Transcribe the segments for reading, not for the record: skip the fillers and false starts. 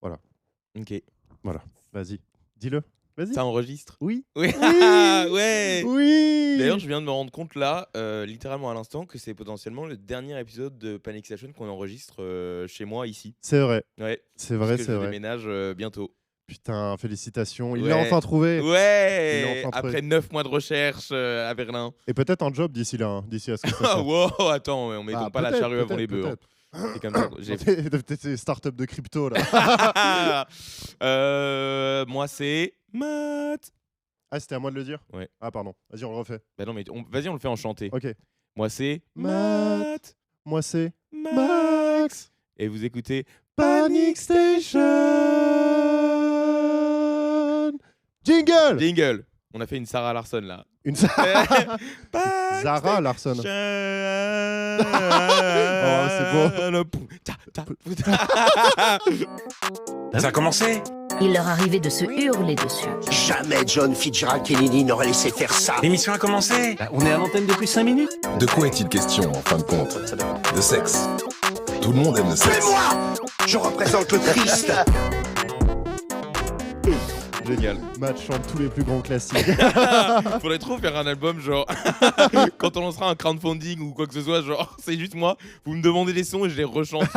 Voilà. Ok. Voilà. Vas-y. Dis-le. Vas-y. Ça enregistre. Oui. Oui. Oui. Ouais. Oui. D'ailleurs, je viens de me rendre compte là, littéralement à l'instant, que c'est potentiellement le dernier épisode de Panic Station qu'on enregistre chez moi ici. C'est vrai. Ouais. C'est Parce vrai, que c'est je vrai. déménage bientôt. Putain, félicitations. Il l'a Ouais. enfin trouvé. Il l'a Ouais. enfin trouvé. Après 9 mois de recherche à Berlin. Et peut-être un job d'ici là, hein, d'ici à ce que ça Ah sorte. wow, attends, on met Bah, donc pas la peut-être, charrue avant les peut-être, bœufs. Hein. peut-être. C'est comme ça. J'ai Peut-être des startups de crypto là. Moi, c'est Matt. Ah, c'était à moi de le dire. Ouais. Ah, pardon. Vas-y, on le refait. Bah non, mais vas-y, on le fait en chanté. Ok. Moi, c'est Matt. Matt. Moi, c'est Max. Max. Et vous écoutez Panic Station. Jingle. Jingle. On a fait une Sarah Larson là. Une Panic Zara Larson. Station. Oh, c'est Ça a commencé. Il leur arrivait de se hurler dessus. Jamais John Fitzgerald Kennedy n'aurait laissé faire ça. L'émission a commencé. On est à l'antenne depuis 5 minutes. De quoi est-il question, en fin de compte? De sexe. Tout le monde aime le Mais sexe. moi, je représente le Christ. Génial. Matt chante tous les plus grands classiques. Faudrait trop faire un album genre quand on lancera un crowdfunding ou quoi que ce soit, genre c'est juste moi, vous me demandez des sons et je les rechante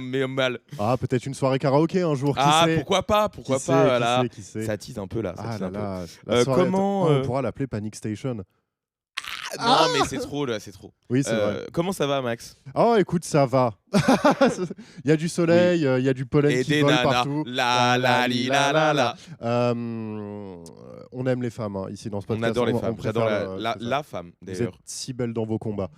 mais mal. Ah, peut-être une soirée karaoké un jour, qui Ah sait. pourquoi pas, Qui pourquoi sait, pas, qui voilà. sait, qui sait. Ça tease un peu là, ça Ah tease là un peu. là, la soirée comment, on pourra l'appeler Panic Station. Non mais c'est trop là, c'est trop. Oui, c'est vrai. Comment ça va Max? Oh, écoute, ça va. Il y a du soleil, il y a du pollen Et qui des vole nanas, partout. la la li la la la. On aime les femmes hein, ici dans ce On podcast. adore les femmes, préfère, j'adore la préfère. la femme Vous êtes d'ailleurs. si belle dans vos combats.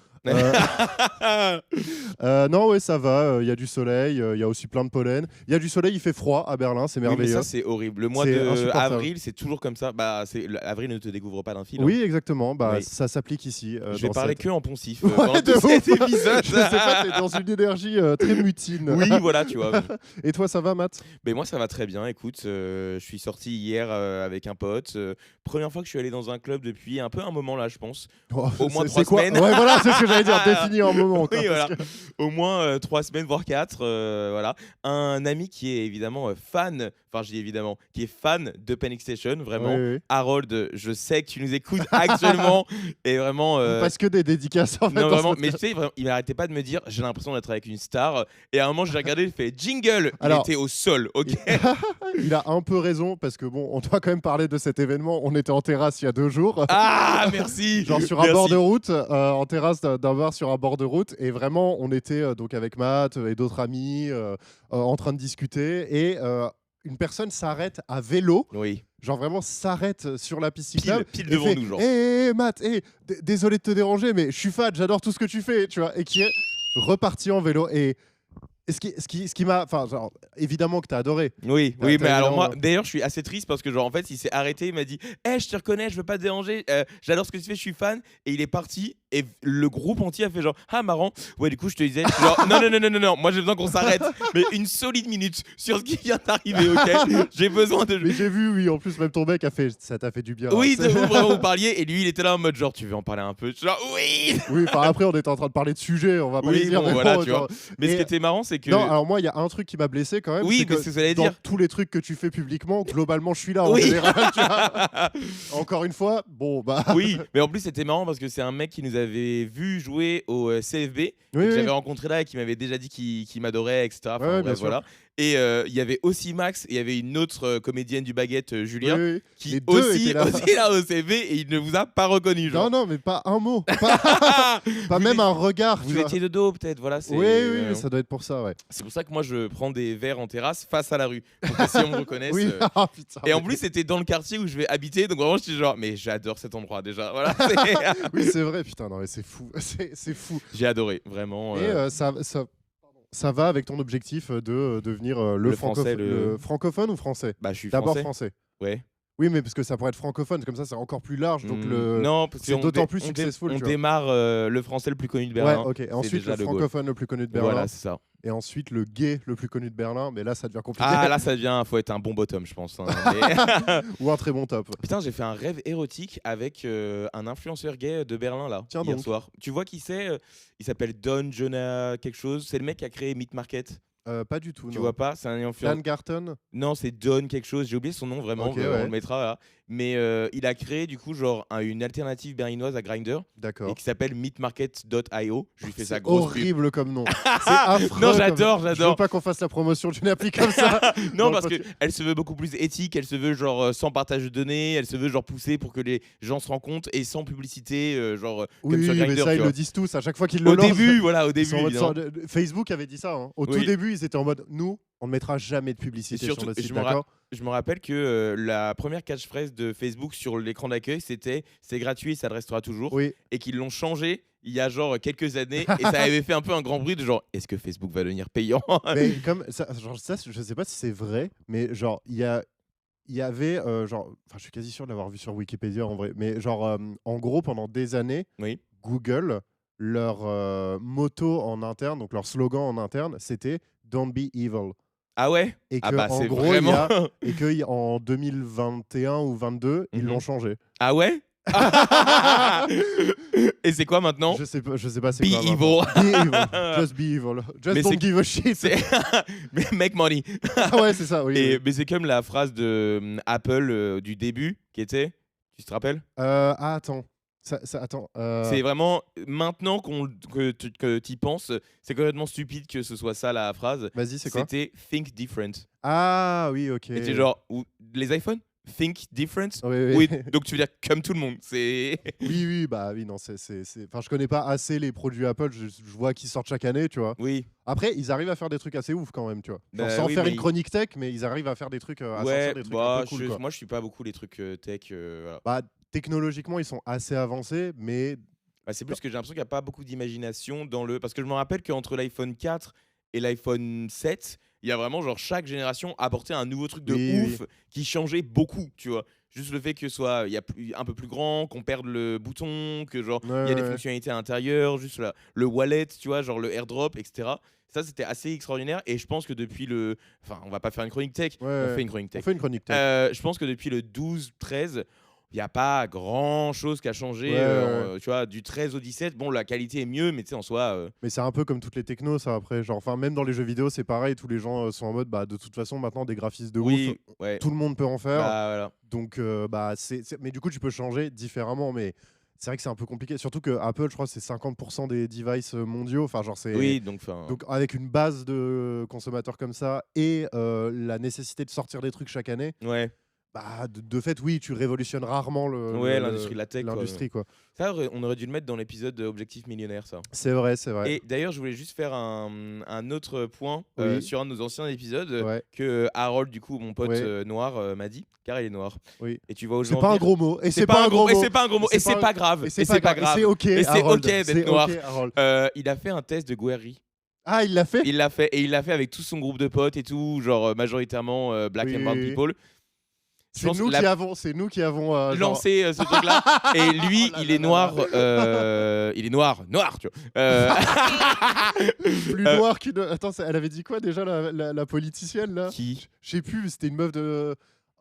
Non, ouais, ça va. Il y a du soleil, il y a aussi plein de pollen. Il y a du soleil, il fait froid à Berlin, c'est Oui, mais merveilleux. ça c'est horrible. Le mois C'est de insupportable. avril, c'est toujours comme ça. Bah avril ne te découvre pas d'un fil. hein. Oui, exactement. Bah, Oui. ça s'applique ici. Je vais dans parler cette- que en poncif Ouais, pendant de tout cet ouf. épisode. Je sais pas, t'es dans une énergie très mutine. Oui, voilà, tu vois. Oui. Et toi, ça va, Matt? Mais moi, ça va très bien. Écoute, je suis sorti hier avec un pote. Première fois que je suis allé dans un club depuis un peu un moment là, je pense. Oh, Au moins c'est 3 quoi semaines. Ouais, voilà, c'est ce que j'allais dire. Défini en moment. Quoi, Oui, parce voilà. que- Au moins 3 semaines, voire 4. Voilà. Un ami qui est évidemment fan, enfin, je dis évidemment, qui est fan de Panic Station, vraiment. Oui, oui. Harold, je sais que tu nous écoutes actuellement. Et vraiment. Parce que des dédicaces en fait. Non, dans vraiment, ce mais tu podcast. sais, vraiment, il n'arrêtait pas de me dire j'ai l'impression d'être avec une star. Et à un moment, j'ai regardé, il fait jingle. Alors- il était au sol, ok. Il a un peu raison parce que bon, on doit quand même parler de cet événement. On était en terrasse il y a 2 jours. Ah, merci. Genre sur un Merci. bord de route, en terrasse d'un bar sur un bord de route, et vraiment on était donc avec Matt et d'autres amis en train de discuter, et une personne s'arrête à vélo, Oui. genre vraiment s'arrête sur la piste cyclable, Pile et devant fait, nous, genre. Hé Matt, désolé de te déranger, mais je suis fan, j'adore tout ce que tu fais, tu vois, et qui est reparti en vélo. Et ce qui m'a, enfin, genre, évidemment que t'as adoré. Oui, T'as- oui, t'as mais alors moi, évidemment- d'ailleurs, je suis assez triste parce que genre en fait, il s'est arrêté, il m'a dit, je te reconnais, je veux pas te déranger, j'adore ce que tu fais, je suis fan, et il est parti, et le groupe entier a fait genre, ah marrant, ouais du coup je te disais, genre, non, moi j'ai besoin qu'on s'arrête, mais une solide minute sur ce qui vient d'arriver, ok, j'ai besoin de. Mais j'ai vu, oui, en plus même ton mec a fait, ça t'a fait du bien. Oui, hein. de vous, vraiment vous parliez, et lui il était là en mode genre, tu veux en parler un peu, genre oui. Oui, enfin après on était en train de parler de sujets, on va pas Oui, les dire. bon, mais voilà, bon, tu genre- vois. Mais ce Et- qui était marrant, c'est que. Non, alors moi il y a un truc qui m'a blessé quand même. Oui, c'est mais que c'est ce que j'allais dans dire. tous les trucs que tu fais publiquement, globalement je suis là en Oui. général. Tu vois. Encore une fois, bon bah. Oui, mais en plus c'était marrant parce que c'est un mec qui nous avait vu jouer au CFB, Oui, que oui. j'avais rencontré là et qui m'avait déjà dit qu'il m'adorait, etc. Enfin, Ouais, bref, bien sûr. voilà. Et il y avait aussi Max et il y avait une autre comédienne du baguette, Julien, Oui, oui. qui Les deux aussi étaient là. était là au CFB et il ne vous a pas reconnu. Genre. Non, non, mais pas un mot. Pas même un regard. tu Vous vois. étiez de dos peut-être, voilà. Oui, oui, oui, ça doit être pour ça, ouais. C'est pour ça que moi je prends des verres en terrasse face à la rue. Pour que si on me reconnaisse. Oui, ah, putain. Et en plus c'était dans le quartier où je vais habiter, donc vraiment je suis genre, mais j'adore cet endroit déjà. Voilà, c'est- Oui, c'est vrai, putain, non, mais c'est fou. C'est fou. J'ai adoré, vraiment. Et ça va avec ton objectif de devenir Le français, le francophone ou français? Bah je suis D'abord français. français. Ouais. Oui, mais parce que ça pourrait être francophone, comme ça c'est encore plus large. Donc Non, parce c'est qu'on d'autant dé- plus on dé- successful, On tu vois. démarre le français le plus connu de Ouais, Berlin. ok. Ensuite, déjà le le goal. francophone le plus connu de Berlin. Voilà, c'est ça. Et ensuite, le gay le plus connu de Berlin. Mais là, ça devient compliqué. Ah là, ça devient, faut être un bon bottom, je pense. hein. Mais- Ou un très bon top. Putain, j'ai fait un rêve érotique avec un influenceur gay de Berlin là, Tiens hier donc. soir. Tu vois qui c'est Il s'appelle Don Jonah quelque chose. C'est le mec qui a créé Meat Market. Pas du tout, Tu non. vois pas? C'est un influenceur. Dan Garton. Non, c'est Don quelque chose. J'ai oublié son nom vraiment. Ok, On ouais. le mettra là. Mais il a créé du coup genre une alternative berlinoise à Grindr et D'accord. qui s'appelle meatmarket.io. Je lui fais sa C'est grosse pub. horrible comme nom. C'est affreux. Non, comme- j'adore, Je veux j'adore. pas qu'on fasse la promotion d'une appli comme ça. Non, Dans le parce podcast. qu'elle se veut beaucoup plus éthique, elle se veut genre sans partage de données, elle se veut genre pousser pour que les gens se rencontrent et sans publicité, genre comme Oui, sur mais Grindr. ça, tu ils vois. le disent tous à chaque fois qu'ils le Au lancent. début, voilà, au Ils sont début. en mode évidemment. Facebook avait dit ça. Hein. Au tout Oui. début, ils étaient en mode nous, on ne mettra jamais de publicité Et surtout, sur le site, je me ra- d'accord. Je me rappelle que la première catchphrase de Facebook sur l'écran d'accueil, c'était c'est gratuit et ça le restera toujours. Oui. Et qu'ils l'ont changé il y a genre quelques années et ça avait fait un peu un grand bruit de genre est-ce que Facebook va devenir payant? Mais comme ça, genre, ça, je sais pas si c'est vrai, mais genre il y avait genre, enfin, je suis quasi sûr de l'avoir vu sur Wikipédia en vrai, mais genre, en gros, pendant des années, Oui. Google, leur motto en interne, donc leur slogan en interne, c'était Don't be evil. Ah ouais? Et Ah que bah en c'est gros, vraiment. et que en 2021 ou 22, ils Mhm. l'ont changé. Ah ouais? Et c'est quoi maintenant? Je sais pas c'est Be quoi. evil. Be evil. Just be evil. Just Mais don't c'est- give a shit. C'est make money. Ah ouais, c'est ça, oui. Et, oui. mais c'est comme la phrase de Apple du début qui était, tu te rappelles? Attends. Attends. C'est vraiment maintenant que tu y penses, c'est complètement stupide que ce soit ça la phrase. Vas-y, c'est quoi? C'était think different. Ah oui, ok. Et c'est genre les iPhones think different. Oui, oui. Oui, donc tu veux dire comme tout le monde. C'est Oui, oui, bah oui, non, Enfin, je connais pas assez les produits Apple, je vois qu'ils sortent chaque année, tu vois. oui. Après, ils arrivent à faire des trucs assez ouf quand même, tu vois. Genre, Bah sans oui, faire mais une chronique tech, mais ils arrivent à faire des trucs, à Ouais, sortir des trucs bah un peu cool, quoi. moi je suis pas beaucoup les trucs tech. Voilà. Bah, technologiquement, ils sont assez avancés, mais Bah, c'est plus que j'ai l'impression qu'il n'y a pas beaucoup d'imagination dans le. Parce que je me rappelle qu'entre l'iPhone 4 et l'iPhone 7, il y a vraiment genre chaque génération apportait un nouveau truc de Oui, ouf qui changeait beaucoup, tu vois. Juste le fait que soit il y a un peu plus grand, qu'on perde le bouton, que genre il y a des ouais. fonctionnalités à l'intérieur, juste le wallet, tu vois, genre le airdrop, etc. Ça c'était assez extraordinaire et je pense que depuis le. Enfin, on va pas faire une chronique tech, Ouais, on fait une chronique on tech. fait une chronique tech. Je pense que depuis le 12-13, il n'y a pas grand chose qui a changé. Ouais. Tu vois, du 13 au 17, bon, la qualité est mieux, mais tu sais, en soi. Mais c'est un peu comme toutes les technos, ça, après. Genre, enfin, même dans les jeux vidéo, c'est pareil. Tous les gens sont en mode, bah, de toute façon, maintenant, des graphismes de Oui, ouf, ouais. tout le monde peut en faire. Bah, voilà. Donc, bah, mais du coup, tu peux changer différemment. Mais c'est vrai que c'est un peu compliqué. Surtout que Apple, je crois, c'est 50% des devices mondiaux. Enfin, genre, c'est. Oui, donc, enfin. Donc, avec une base de consommateurs comme ça et la nécessité de sortir des trucs chaque année, Ouais, bah, de fait, oui, tu révolutionnes rarement ouais, l'industrie de la tech. quoi. l'industrie, quoi. Ça, on aurait dû le mettre dans l'épisode Objectif Millionnaire, ça. C'est vrai, c'est vrai. Et d'ailleurs, je voulais juste faire un autre point Oui. sur un de nos anciens épisodes Ouais. que Harold, du coup, mon pote Ouais. noir, m'a dit, car il est noir. Oui. Et tu vois C'est aujourd'hui. pas un gros mot. Et c'est pas un gros Et mot. c'est pas un gros mot. Et Et c'est pas grave. Et c'est pas grave. Et c'est ok. Et c'est Harold. ok d'être C'est noir. ok, Harold. Il a fait un test de Guerri. Ah, il l'a fait. Il l'a fait et il l'a fait avec tout son groupe de potes et tout, genre majoritairement black Oui, and brown oui, oui. people. Je C'est pense nous, la- c'est nous qui avons genre- lancé ce truc-là et lui Oh là il là est là noir, il est noir, tu vois. plus noir qu'une. Attends, elle avait dit quoi déjà la politicienne là? Qui Je sais plus. C'était une meuf de.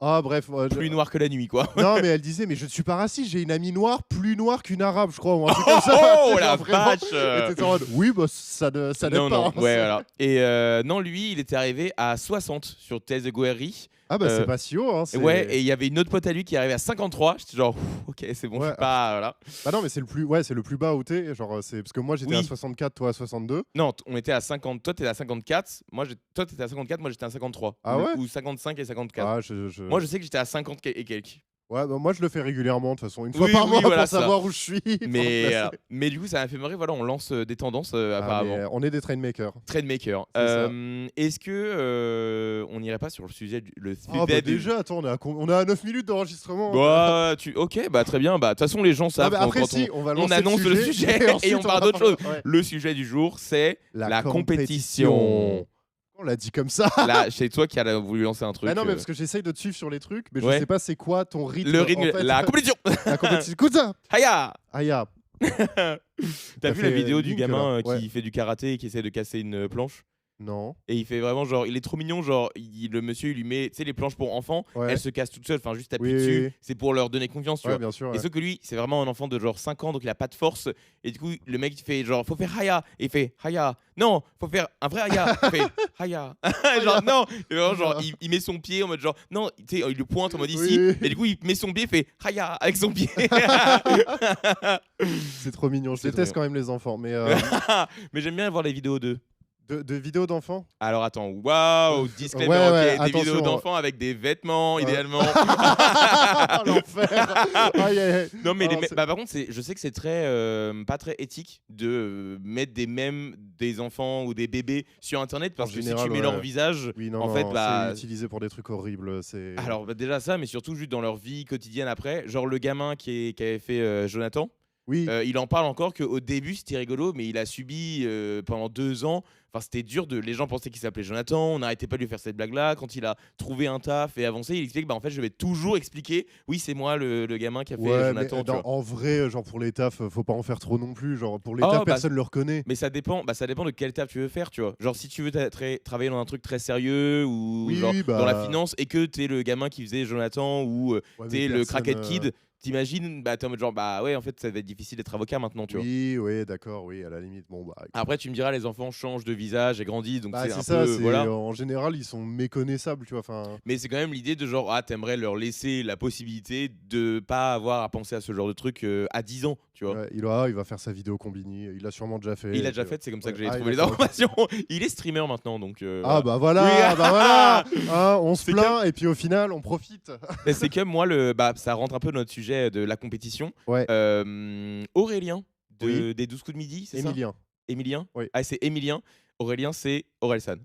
Ah bref. plus noir que la nuit quoi. Non, mais elle disait, mais je ne suis pas raciste. J'ai une amie noire, plus noire qu'une arabe, je crois, ou un truc comme ça. Oh Genre, la vraiment. vache. Et t'étais en mode, oui, bah ça n'aide Non, pas. non, hein, ouais, ça. voilà. Et non, lui, il était arrivé à 60 sur thèse de Guerri. Ah bah Euh, c'est pas si haut. Hein, c'est- Ouais, et il y avait une autre pote à lui qui est arrivée à 53. J'étais genre, ok, c'est bon, je Ouais. suis pas. Voilà. Bah non, mais c'est le plus, ouais, c'est le plus bas où t'es. Genre, c'est parce que moi j'étais Oui. à 64, toi à 62. Non, on était à 50. Toi, t'étais à 54. Toi, t'étais à 54. Moi, j'étais à 53. Ah ouais Ou 55 et 54. Ah, Moi, je sais que j'étais à 50 et quelques. Ouais, bah, moi je le fais régulièrement de toute façon, une fois Oui, par oui, mois voilà, pour ça. savoir où je suis. pour me Mais, placer. mais du coup, ça m'a fait marrer. Voilà, on lance des tendances Ah, apparemment. mais, on est des trainmakers. Trendmaker. C'est ça. Est-ce que on n'irait pas sur le sujet Ah bah déjà, attends, on est à 9 minutes d'enregistrement. Bah, ok, bah très bien. Bah de toute façon, les gens Ah, savent mais quand- après quand si, on va on lancer annonce le sujet et ensuite, on parle va d'autre chose. parler- ouais. Le sujet du jour, c'est la compétition. On l'a dit comme ça. Là, c'est toi qui as voulu lancer un truc. Bah non, mais parce que j'essaye de te suivre sur les trucs, mais Ouais. je sais pas c'est quoi ton rythme. le rythme, en fait. la compétition. La compétition. Écoute ça. Haya. Aya. T'as vu la fait vidéo du Link, gamin là. qui fait du karaté et qui essaie de casser une planche? Non. Et il fait vraiment genre, il est trop mignon, genre le monsieur il lui met, tu sais, les planches pour enfants, Ouais. elles se cassent toutes seules, enfin juste t'appuies Oui, dessus, oui. c'est pour leur donner confiance, tu Ouais, vois. bien sûr. Et Ouais. sauf que lui, c'est vraiment un enfant de genre 5 ans, donc il a pas de force. Et du coup, le mec il fait genre, faut faire Haya. Et il fait Haya. Non, faut faire un vrai Haya. Il fait Haya. Genre, non. Et vraiment, genre, il met son pied en mode genre, non, tu sais, il le pointe en mode ici. Oui. Et du coup, il met son pied, il fait Haya avec son pied. C'est trop mignon. Je C'est trop déteste mignon. quand même les enfants. Mais Mais j'aime bien voir les vidéos d'eux. de vidéos d'enfants. Alors attends, waouh, disclaimer, Ouais, ok, ouais, des attention. vidéos d'enfants avec des vêtements, idéalement. L'enfer. Aïe, aïe, aïe. Non mais Alors, bah, par contre je sais que c'est très pas très éthique de mettre des mèmes des enfants ou des bébés sur internet parce En que général, si tu mets ouais. leur visage Oui, non, en non, fait bah c'est utilisé pour des trucs horribles. C'est. alors bah, déjà ça mais surtout juste dans leur vie quotidienne après genre le gamin qui avait fait Jonathan Oui. il en parle encore qu'au début c'était rigolo mais il a subi pendant 2 ans. Enfin, c'était dur les gens pensaient qu'il s'appelait Jonathan, on n'arrêtait pas de lui faire cette blague-là. Quand il a trouvé un taf et avancé, il explique bah en fait je vais toujours expliquer. Oui, c'est moi le gamin qui a fait Ouais, Jonathan. mais Tu vois. en vrai, genre pour les tafs, faut pas en faire trop non plus. Genre pour les Oh, tafs, bah, personne le reconnaît. Mais ça dépend de quel taf tu veux faire, tu vois. Genre si tu veux travailler dans un truc très sérieux ou Oui, genre oui, bah. dans la finance et que t'es le gamin qui faisait Jonathan ou Ouais, t'es mais le personne, crackhead kid, t'imagines, bah t'es en mode genre bah ouais en fait ça va être difficile d'être avocat maintenant, tu vois. Oui, oui, d'accord, oui, à la limite. Bon, bah. Après tu me diras les enfants changent de visage et grandissent donc Bah, c'est c'est un ça, peu c'est voilà. en général ils sont méconnaissables, tu vois. Enfin, Mais c'est quand même l'idée de genre t'aimerais leur laisser la possibilité de pas avoir à penser à ce genre de truc à 10 ans, tu vois. ouais, il va faire sa vidéo Combini, il l'a sûrement déjà fait. Il a et déjà puis, fait, c'est comme ça que ouais. j'ai Ah, trouvé les d'accord, ok. informations. Il est streamer maintenant donc Ah voilà. bah voilà, Oui. bah voilà. Hein, on se C'est plaint et puis au final on profite. Mais c'est que moi, ça rentre un peu dans notre sujet de la compétition. Ouais. Aurélien, Oui. des 12 coups de midi, c'est ça Emilien, Emilien Oui. Ah, c'est Emilien. Aurélien, c'est Orelsan.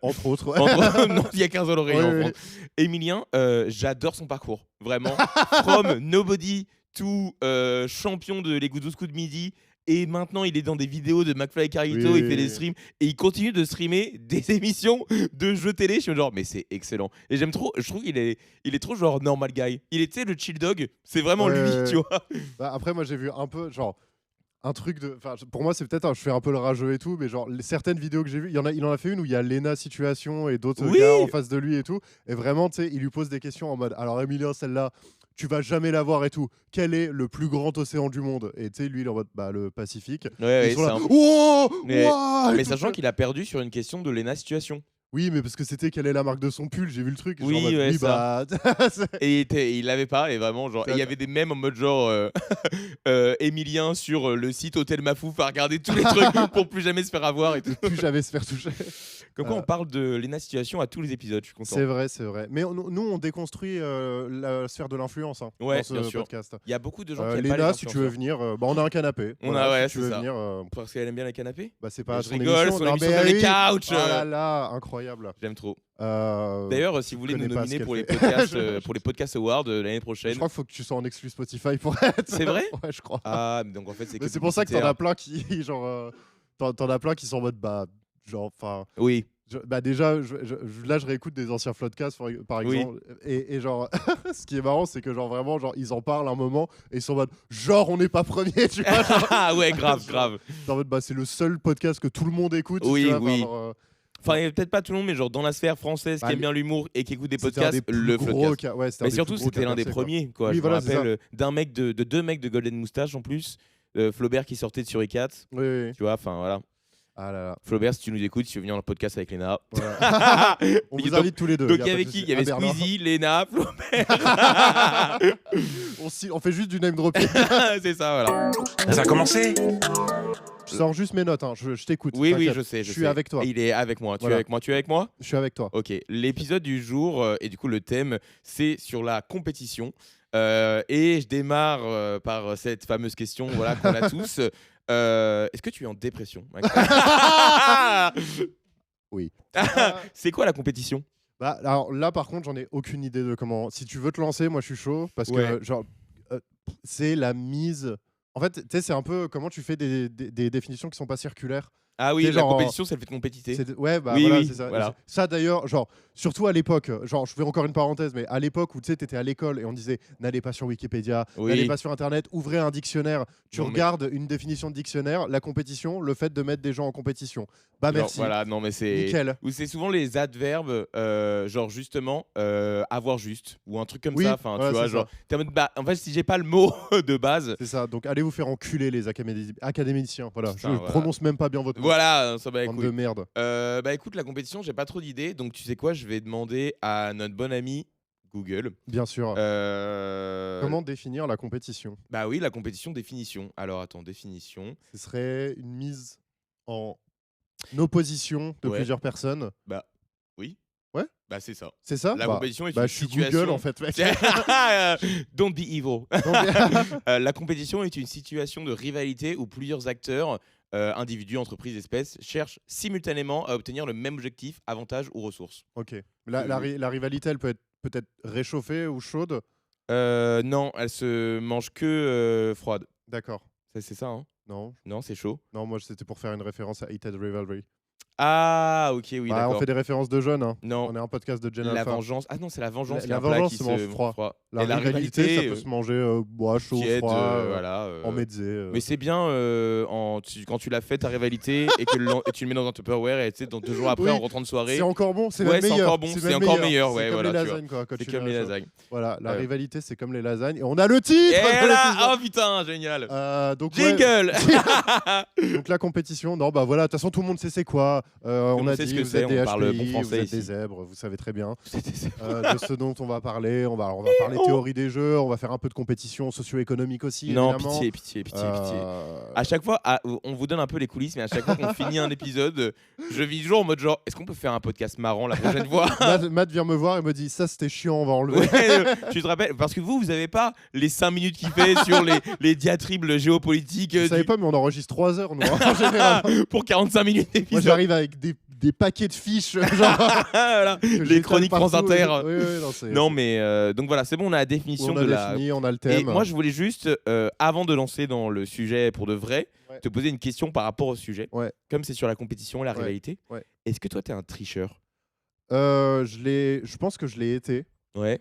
entre autres. ouais. Non, il y a 15 ans l'Aurélien Oui, en oui. France. Emilien, j'adore son parcours. Vraiment. From nobody to champion de les 12 coups de midi. Et maintenant, il est dans des vidéos de McFly et Carlito, Oui, il fait oui, des oui. streams et il continue de streamer des émissions de jeux télé. Je suis genre, mais c'est excellent. Et j'aime trop, je trouve qu'il est trop genre normal guy. Il était le chill dog, c'est vraiment Ouais, lui, ouais, tu vois. Bah, après moi j'ai vu un peu genre un truc de, enfin pour moi c'est peut-être je fais un peu le rageux et tout, mais genre certaines vidéos que j'ai vues, il en a fait une où il y a Lena Situation et d'autres Oui. gars en face de lui et tout, et vraiment tu sais il lui pose des questions en mode alors Emilien, celle-là tu vas jamais la voir et tout, quel est le plus grand océan du monde, et tu sais lui il est en mode bah le Pacifique. Ouais, Ils sont c'est là, un- oh Mais- ouah, et Mais tout sachant ça. qu'il a perdu sur une question de Lena Situation. Oui, mais parce que c'était quelle est la marque de son pull, j'ai vu le truc. Oui, genre en mode, ouais, oui, bah. c'est- Et il l'avait pas, et vraiment, genre, et il y avait des mèmes en mode genre Emilien sur le site Hôtel Mafouf à regarder tous les trucs pour plus jamais se faire avoir et tout. Plus jamais se faire toucher. Comme quoi, on parle de Lena Situation à tous les épisodes, je suis content. C'est vrai, c'est vrai. Mais nous, on déconstruit la sphère de l'influence hein, Ouais, dans ce bien sûr. podcast. Il y a beaucoup de gens qui aiment pas Léna, les si tu veux influenceurs. venir, bah, on a un canapé. On a, ouais, si tu c'est veux ça. venir, Parce qu'elle aime bien les canapés. bah, c'est pas Je son rigole, émission. son Non, émission mais sur les oui. couches. Oh là là, incroyable. J'aime trop. Euh, D'ailleurs, si vous voulez nous connais pas ce nominer qu'elle pour les fait. podcasts, pour les podcasts awards l'année je prochaine. crois qu'il faut que tu sois en exclu Spotify pour être. C'est vrai Ouais, je crois. Ah, mais donc en fait, c'est Mais que c'est pour ça que t'en publicitaire. as plein qui, genre, t'en as plein qui sont en mode, bah, genre, enfin. Oui. Bah déjà, là, je réécoute des anciens Floodcasts, par Oui. exemple, et genre, ce qui est marrant, c'est que genre vraiment, genre, ils en parlent un moment et ils sont en mode, genre, on n'est pas premier, tu vois. Genre, Ah ouais, grave, grave. en mode, bah, c'est le seul podcast que tout le monde écoute. Oui, tu vois, oui. genre, Enfin, et peut-être pas tout le monde, mais genre dans la sphère française Bah, qui aime bien l'humour et qui écoute des c'était un podcasts, des plus le gros Floodcast. cas- ouais, c'était un Mais des surtout, plus gros c'était cas l'un des percés, quoi. premiers. Quoi. Oui, Je voilà, me c'est ça. rappelle de deux mecs de Golden Moustache en plus. Flaubert qui sortait de Suricat. Oui, oui. Tu vois, enfin voilà. Ah là là. Flaubert, si tu nous écoutes, si tu veux venir dans le podcast avec Léna. Voilà. On vous Donc- invite tous les deux. Donc y a il y pas avait de qui souci. Il y avait Ah, Bernard. Squeezie, Léna, Flaubert. On fait juste du name dropping. C'est ça, voilà. Ça a commencé. Je sors juste mes notes, hein. Je t'écoute. Oui, oui, t'inquiète. je sais. Je suis avec toi. Et il est avec moi. Tu es Voilà. avec moi Tu es avec moi Je suis avec toi. Ok, l'épisode du jour, et du coup le thème, c'est sur la compétition. Et je démarre par cette fameuse question voilà, qu'on a tous. Est-ce que tu es en dépression, Max? Oui. C'est quoi la compétition? Bah, alors là, par contre, j'en ai aucune idée de comment. Si tu veux te lancer, moi, je suis chaud parce Ouais. que genre, c'est la mise. En fait, tu sais, c'est un peu comment tu fais des définitions qui sont pas circulaires. Ah oui, C'est la genre, compétition, c'est le fait de compétiter. Ouais, bah Oui, voilà, oui, c'est ça. voilà. Ça d'ailleurs, genre, surtout à l'époque, genre, je fais encore une parenthèse, mais à l'époque où tu sais, t'étais à l'école et on disait n'allez pas sur Wikipédia, n'allez Oui. pas sur Internet, ouvrez un dictionnaire, tu Non, mais- regardes une définition de dictionnaire, la compétition, le fait de mettre des gens en compétition. Bah Genre, merci. voilà, non mais c'est. Nickel. Ou c'est souvent les adverbes, genre justement, avoir juste, ou un truc comme Oui, ça. Enfin, voilà, tu vois, c'est genre, ça. t'es en mode, bah, en fait, si j'ai pas le mot de base, C'est ça. Donc allez vous faire enculer les académiciens. Voilà, Putain, je voilà. prononce même pas bien votre nom. voilà, ça va Bande écouter. de merde. Bah écoute, la compétition, j'ai pas trop d'idées, donc tu sais quoi, je vais demander à notre bon ami Google. Bien sûr. Euh, Comment définir la compétition? Bah oui, la compétition, définition. Alors attends, définition. Ce serait une mise en opposition de Ouais. plusieurs personnes. Bah oui. Ouais. Bah c'est ça. C'est ça? La Bah, compétition est bah, une je suis situation. Google en fait, mec. Don't be evil. Donc, La compétition est une situation de rivalité où plusieurs acteurs, individus, entreprises, espèces, cherchent simultanément à obtenir le même objectif, avantage ou ressources. ok. La rivalité, elle peut être peut-être réchauffée ou chaude. Non, elle se mange que froide. D'accord. C'est ça, hein? Non, Non, c'est chaud. non, moi c'était pour faire une référence à Heated Rivalry. Ah, ok, oui, Bah, on d'accord. fait des références de jeunes. Hein. Non, On est un podcast de Gen la Alpha. vengeance. Ah non, c'est la vengeance. La qui est un plat vengeance qui se mange froid. La Et rivalité, ça peut euh, se manger chaud, tiède, froid, voilà. en mezzé. Mais c'est bien quand tu l'as fait ta rivalité et que et tu le mets dans un Tupperware et tu sais, dans 2 jours après Oui, en rentrant de soirée. C'est encore bon, c'est Ouais, même c'est meilleur. encore bon, c'est même encore meilleur, ouais, C'est comme voilà, les tu vois. lasagnes, quoi. Quand C'est tu comme les lâches. lasagnes. Voilà, la Ouais. rivalité, c'est comme les lasagnes. Et on a le titre Et de là, l'épisode. oh putain, génial. Donc, ouais, Jingle. donc la compétition, non, bah voilà, de toute façon, tout le monde sait c'est quoi. On monde a sait ce dit, que vous c'est, êtes des on parle HPI, bon français vous êtes ici. des zèbres, vous savez très bien C'était- de ce dont on va parler. On va parler théorie des jeux, on va faire un peu de compétition socio-économique aussi, Non, évidemment. pitié. Euh, À chaque fois, on vous donne un peu les coulisses, mais à chaque fois qu'on finit un épisode, je vis toujours en mode genre, est-ce qu'on peut faire un podcast marrant la prochaine fois? Matt vient me voir et me dit ça c'était chiant, on va enlever. Ouais, tu te rappelles? Parce que vous avez pas les 5 minutes qu'il fait sur les diatribes géopolitiques Vous savez pas, mais on enregistre 3 heures, nous, en général. pour 45 minutes Moi, d'épisode. j'arrive avec des paquets de fiches, genre, Voilà, que les j'étale chroniques France partout. Inter. Oui, oui, non, c'est- Non, mais donc voilà, c'est bon, on a la définition on a de la. défini, on a le Et thème. moi, je voulais juste, avant de lancer dans le sujet pour de vrai, Ouais. te poser une question par rapport au sujet. Ouais. Comme c'est sur la compétition et la Ouais. rivalité, Ouais. est-ce que toi, t'es un tricheur? Je pense que je l'ai été. Ouais.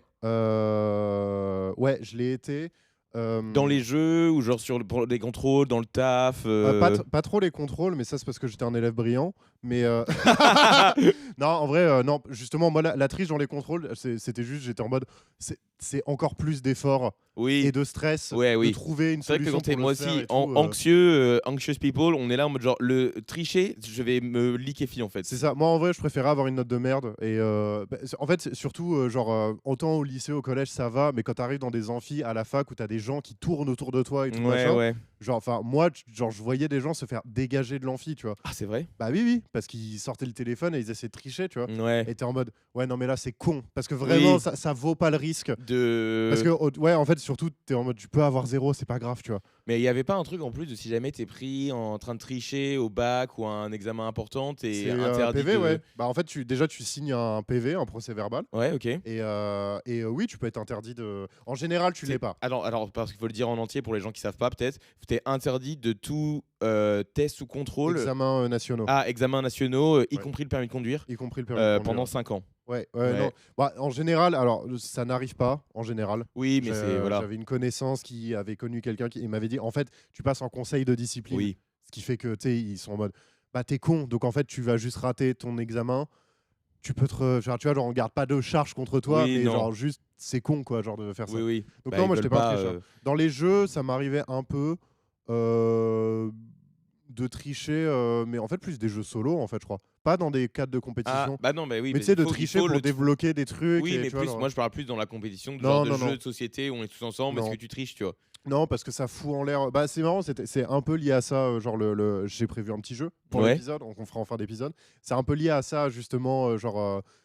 Ouais, je l'ai été. Dans les jeux ou genre pour les contrôles, dans le taf Pas trop les contrôles, mais ça c'est parce que j'étais un élève brillant. Mais non, en vrai, non. Justement, moi, la triche dans les contrôles, c'était juste, j'étais en mode, c'est encore plus d'efforts Oui. et de stress Ouais, de oui. trouver une C'est vrai que solution quand t'es pour moi le faire aussi et tout, anxious people, on est là en mode genre le tricher, je vais me liquéfier en fait. C'est ça. Moi, en vrai, je préférais avoir une note de merde. Et en fait, surtout, autant au lycée, au collège, ça va, mais quand t'arrives dans des amphis à la fac où t'as des gens qui tournent autour de toi et tout Ouais, machin, ouais. genre, enfin, moi, genre, je voyais des gens se faire dégager de l'amphi, tu vois. Ah, c'est vrai? Bah oui, parce qu'ils sortaient le téléphone et ils essaient de tricher, tu vois. Ouais. Et t'es en mode, ouais, non, mais là, c'est con. Parce que vraiment, Oui. ça vaut pas le risque. De... Parce que, ouais, en fait, surtout, t'es en mode, tu peux avoir 0, c'est pas grave, tu vois. Mais il y avait pas un truc en plus de si jamais t'es pris en train de tricher au bac ou à un examen important, t'es C'est interdit PV, de... ouais. Bah en fait, tu signes un PV, un procès verbal. Ouais, ok. Et oui, tu peux être interdit de. En général, tu l'es pas. Alors, parce qu'il faut le dire en entier pour les gens qui savent pas, peut-être, t'es interdit de tout test ou contrôle. Examens nationaux, Examens nationaux, y Ouais. compris le permis de conduire, y compris le permis de conduire. pendant 5 ans. Ouais, Ouais. non. Bah, en général, alors ça n'arrive pas en général. Oui, mais c'est... Voilà. J'avais une connaissance qui avait connu quelqu'un qui m'avait dit en fait, tu passes en conseil de discipline. Oui. Ce qui fait que tu sais, ils sont en mode bah t'es con, donc en fait, tu vas juste rater ton examen. Tu peux genre, tu vois, genre on garde pas de charge contre toi, Oui, mais non. genre juste c'est con quoi, genre de faire ça. Oui, oui. Donc Bah, non, ils moi j'étais veulent pas un tricheur. Dans les jeux, ça m'arrivait un peu de tricher, mais en fait plus des jeux solo en fait, je crois. Pas dans des cadres de Ah, compétition. bah non, bah oui. mais tu sais, il de faut- il tricher faut pour le- débloquer des trucs. Oui, et, mais tu vois, plus, genre- moi je parle plus dans la compétition, de Non, genre de non, jeu non. de société où on est tous ensemble, est-ce Non. que tu triches, tu vois? Non, parce que ça fout en l'air. Bah, c'est marrant, c'est un peu lié à ça. Genre, j'ai prévu un petit jeu pour Ouais. l'épisode, donc on fera en fin d'épisode. C'est un peu lié à ça, justement,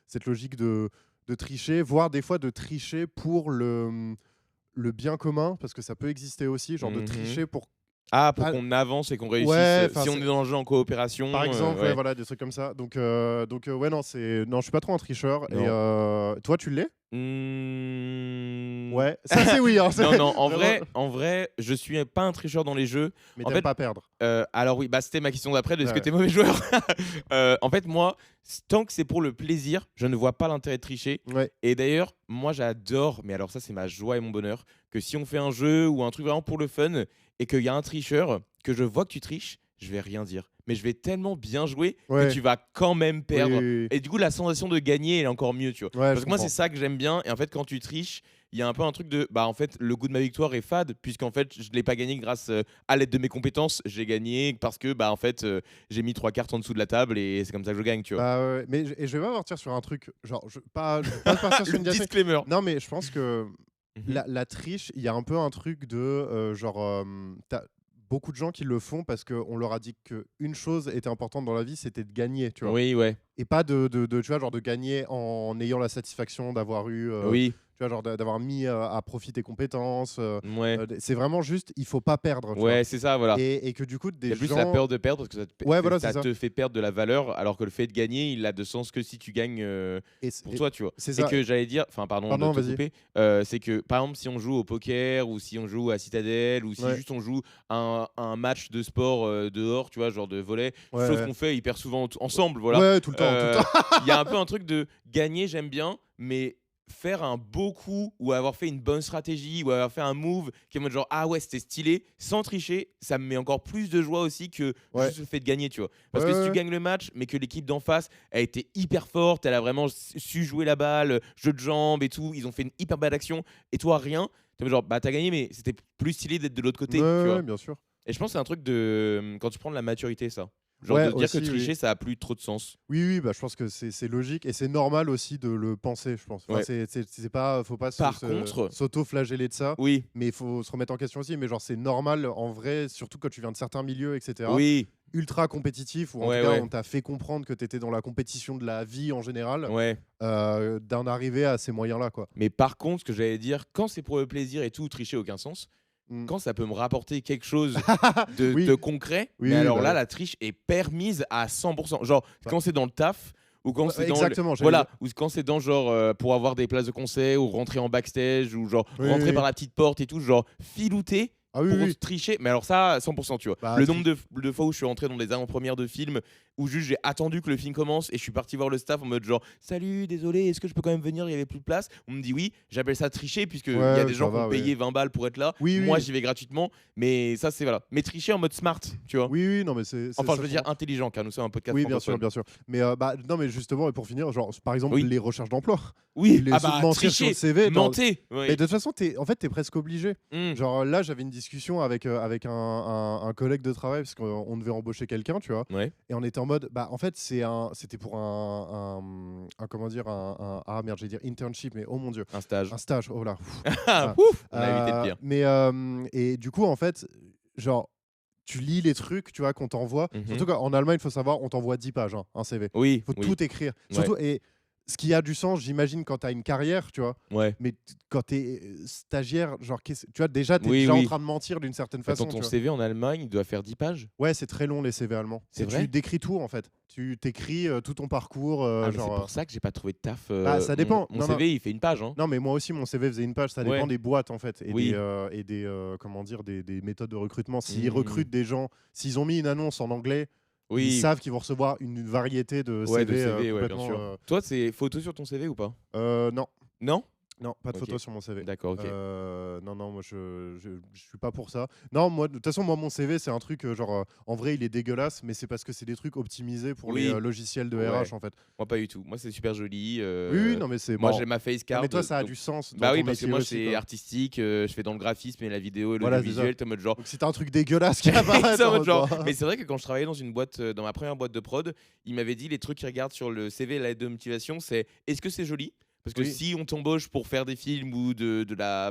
cette logique de tricher, voire des fois de tricher pour le bien commun, parce que ça peut exister aussi, genre de Mhm. tricher pour, Ah, pour Ah, qu'on avance et qu'on réussisse. ouais, 'fin, si on c'est- est dans le jeu en coopération. par exemple, ouais. ouais, voilà, des trucs comme ça. Donc ouais, non, non, je suis pas trop un tricheur. Et toi, tu l'es? Mmh, Ouais, ça c'est oui. Hein, Non, non, vraiment. en vrai, je suis pas un tricheur dans les jeux. Mais En t'aimes fait, pas perdre. alors oui, bah, c'était ma question d'après, de est-ce que Ouais. t'es mauvais joueur? En fait, moi, tant que c'est pour le plaisir, je ne vois pas l'intérêt de tricher. Ouais. Et d'ailleurs, moi, j'adore, mais alors ça, c'est ma joie et mon bonheur, que si on fait un jeu ou un truc vraiment pour le fun et qu'il y a un tricheur, que je vois que tu triches, je vais rien dire. Mais je vais tellement bien jouer Ouais. que tu vas quand même Oui, perdre. oui, oui. Et du coup, la sensation de gagner, elle est encore mieux, tu vois. Ouais, Parce je que moi, c'est comprends. ça que j'aime bien. Et en fait, quand tu triches, il y a un peu un truc de, bah en fait, le goût de ma victoire est fade, puisqu'en fait, je l'ai pas gagné grâce à l'aide de mes compétences. J'ai gagné parce que, bah en fait, j'ai mis 3 cartes en dessous de la table et c'est comme ça que je gagne, tu vois. Bah ouais, mais je vais pas partir sur un truc, genre, je vais pas partir sur Le une direction. disclaimer. Non, mais je pense que Mhm. la triche, il y a un peu un truc de genre, t'as beaucoup de gens qui le font parce qu'on leur a dit qu'une chose était importante dans la vie, c'était de gagner, tu vois. Oui, ouais. Et pas tu vois, genre de gagner en ayant la satisfaction d'avoir eu, Oui, tu vois, genre d'avoir mis à profit tes compétences. ouais. C'est vraiment juste, il faut pas perdre, tu vois. Ouais, c'est ça, voilà. Et que du coup, Il des y a plus la gens. peur de perdre parce que Ouais, voilà, c'est ça ça. te fait perdre de la valeur, alors que le fait de gagner, il a de sens que si tu gagnes pour toi, tu vois. c'est Et ça. que j'allais dire, enfin, pardon de Pardon, te vas-y. couper, c'est que par exemple, si on joue au poker ou si on joue à Citadel ou si Ouais. juste on joue un match de sport dehors, tu vois, genre de volley, Ouais, chose ouais. qu'on fait hyper souvent ensemble, voilà. Ouais, tout le temps, tout le temps. Il y a un peu un truc de gagner, j'aime bien, mais faire un beau coup ou avoir fait une bonne stratégie ou avoir fait un move qui est en mode genre ah ouais c'était stylé sans tricher, ça me met encore plus de joie aussi que Ouais. juste le fait de gagner, tu vois. Parce Ouais, que si ouais, tu ouais. gagnes le match mais que l'équipe d'en face a été hyper forte, elle a vraiment su jouer la balle, jeu de jambes et tout, ils ont fait une hyper belle action et toi rien, t'es genre bah t'as gagné mais c'était plus stylé d'être de l'autre côté, Ouais, tu ouais, vois. bien sûr. Et je pense que c'est un truc de quand tu prends de la maturité, ça. Genre Ouais, de dire que aussi, tricher oui. ça a plus trop de sens. Oui, oui, bah, je pense que c'est logique et c'est normal aussi de le penser, je pense. Enfin, Ouais. c'est pas, faut pas Par contre, s'auto-flageller de ça, oui, mais il faut se remettre en question aussi. Mais genre, c'est normal en vrai, surtout quand tu viens de certains milieux, etc. oui, Ultra compétitif, ou en tout ouais, cas, ouais. on t'a fait comprendre que tu étais dans la compétition de la vie en général, Ouais, d'en arriver à ces moyens-là, quoi. mais par contre, ce que j'allais dire, quand c'est pour le plaisir et tout, tricher aucun sens. Mm. Quand ça peut me rapporter quelque chose de Oui, concret, oui, mais oui, alors bah là, ouais. la triche est permise à 100%. Genre, Bah, quand c'est dans le taf, ou quand c'est dans exactement, j'allais voilà, dire. ou quand c'est dans genre pour avoir des places de concert, ou rentrer en backstage, ou genre Oui, rentrer oui, par oui. la petite porte et tout, genre filouter Ah oui, pour oui. tricher. Mais alors ça, 100%, tu vois. Bah, Le nombre de fois où je suis rentré dans des avant-premières de films, où juste j'ai attendu que le film commence et je suis parti voir le staff en mode genre salut, désolé, est-ce que je peux quand même venir, il y avait plus de place. On me dit oui, j'appelle ça tricher puisque il y a Ouais, des ça gens qui va, ont ouais. payé 20 balles pour être là. Oui, Moi oui. j'y vais gratuitement, mais ça c'est voilà. Mais tricher en mode smart, tu vois. Oui, oui, non, mais Enfin, ça, je veux dire intelligent car nous sommes un podcast oui, bien sûr, francophone. bien sûr. Mais bah, non, mais justement, et pour finir, genre, par exemple, Oui. les recherches d'emploi, Oui, les ah bah mentir sur le tricher, CV. mentir. Mais Oui. de toute façon, en fait, t'es presque obligé. Hmm. Genre là, j'avais une discussion avec un collègue de travail parce qu'on devait embaucher quelqu'un, tu vois. Ouais. Et on était en mode, bah, en fait, c'était pour comment dire, ah merde, j'ai dire internship, mais oh mon dieu, Un stage. un stage. Oh là. Ah, Ah. ouf, on a évité de pire. Mais et du coup, en fait, genre, tu lis les trucs, tu vois, qu'on t'envoie. Mhm. Surtout qu'en Allemagne, il faut savoir, on t'envoie 10 pages, hein, un CV. Oui, Il faut oui. tout écrire. Ouais. Surtout, et ce qui a du sens, j'imagine, quand tu as une carrière, tu vois. Ouais. Mais quand tu es stagiaire, genre, tu vois, déjà, tu es Oui, déjà oui. en train de mentir d'une certaine façon. Attends, ton tu vois. CV en Allemagne, il doit faire 10 pages. Ouais, c'est très long, les CV allemands. C'est Et vrai tu décris tout, en fait. Tu t'écris tout ton parcours. Ah, mais genre, c'est pour ça que j'ai pas trouvé de taf. bah, ça dépend. Mon Non, CV, il fait une page. Hein. non, mais moi aussi, mon CV faisait une page. Ça dépend Ouais. des boîtes, en fait, et Oui. des comment dire, des méthodes de recrutement. S'ils Mhm. recrutent des gens, s'ils ont mis une annonce en anglais, ils Oui. savent qu'ils vont recevoir une variété de Ouais, CV, de CV, ouais, bien complètement. sûr. Toi, c'est photo sur ton CV ou pas? Non, Non? non, pas de Ok. photo sur mon CV. D'accord, ok. Non, non, moi je suis pas pour ça. Non, moi de toute façon, moi mon CV c'est un truc genre en vrai il est dégueulasse, mais c'est parce que c'est des trucs optimisés pour Oui. les logiciels de Ouais. RH en fait. Moi, pas du tout. Moi, c'est super joli. Oui, oui, non, mais c'est Moi, bon. j'ai ma face card. Mais toi ça a donc- du sens. Dans Bah oui, ton parce que métier moi, aussi, c'est quoi. artistique. Je fais dans le graphisme et la vidéo et Voilà, l'audiovisuel. T'es en mode genre. Donc si t'as un truc dégueulasse qui apparaît, C'est en dans mode genre- ton- Mais c'est vrai que quand je travaillais dans une boîte, dans ma première boîte de prod, il m'avait dit les trucs qu'ils regardent sur le CV et la lettre de motivation, c'est est-ce que c'est joli? Parce que Oui. si on t'embauche pour faire des films ou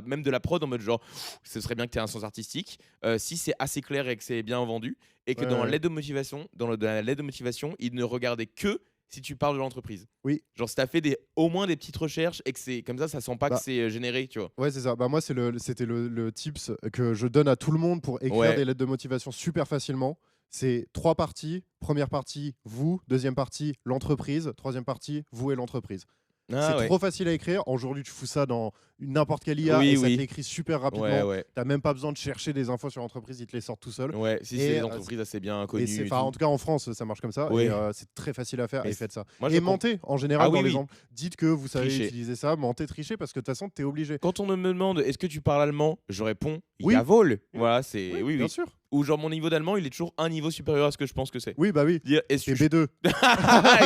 même de la prod en mode genre, ce serait bien que tu aies un sens artistique. Si c'est assez clair et que c'est bien vendu, et que Ouais, dans la ouais. lettre de motivation, dans la lettre de motivation, il ne regardait que si tu parles de l'entreprise. Oui. Genre si t'as fait au moins des petites recherches et que c'est comme ça sent pas Bah. que c'est généré, tu vois. Ouais, c'est ça. Bah moi c'était le tips que je donne à tout le monde pour écrire Ouais. des lettres de motivation super facilement. C'est 3 parties. Première partie, vous. Deuxième partie, l'entreprise. Troisième partie, vous et l'entreprise. Ah, c'est ouais. trop facile à écrire. Aujourd'hui, tu fous ça dans n'importe quelle IA Oui, et ça oui. te l'écrit super rapidement. Ouais, ouais. T'as même pas besoin de chercher des infos sur l'entreprise, ils te les sortent tout seuls. Ouais, si Et, c'est des entreprises assez bien Et connues. c'est, Et en tout. tout cas en France, ça marche comme ça. Ouais. Et c'est très facile à faire. Mais Et faites ça. moi, je Et comprends. mentez en général Ah oui, dans les oui. gens. Dites que vous savez Trichez. utiliser ça, mentez, trichez parce que de toute façon, t'es obligé. Quand on me demande est-ce que tu parles allemand, je réponds Oui. jawohl. Voilà, c'est oui, Bien oui. sûr. Ou genre mon niveau d'allemand, il est toujours un niveau supérieur à ce que je pense que c'est. Oui, bah oui. Dire est-ce C'est que B2.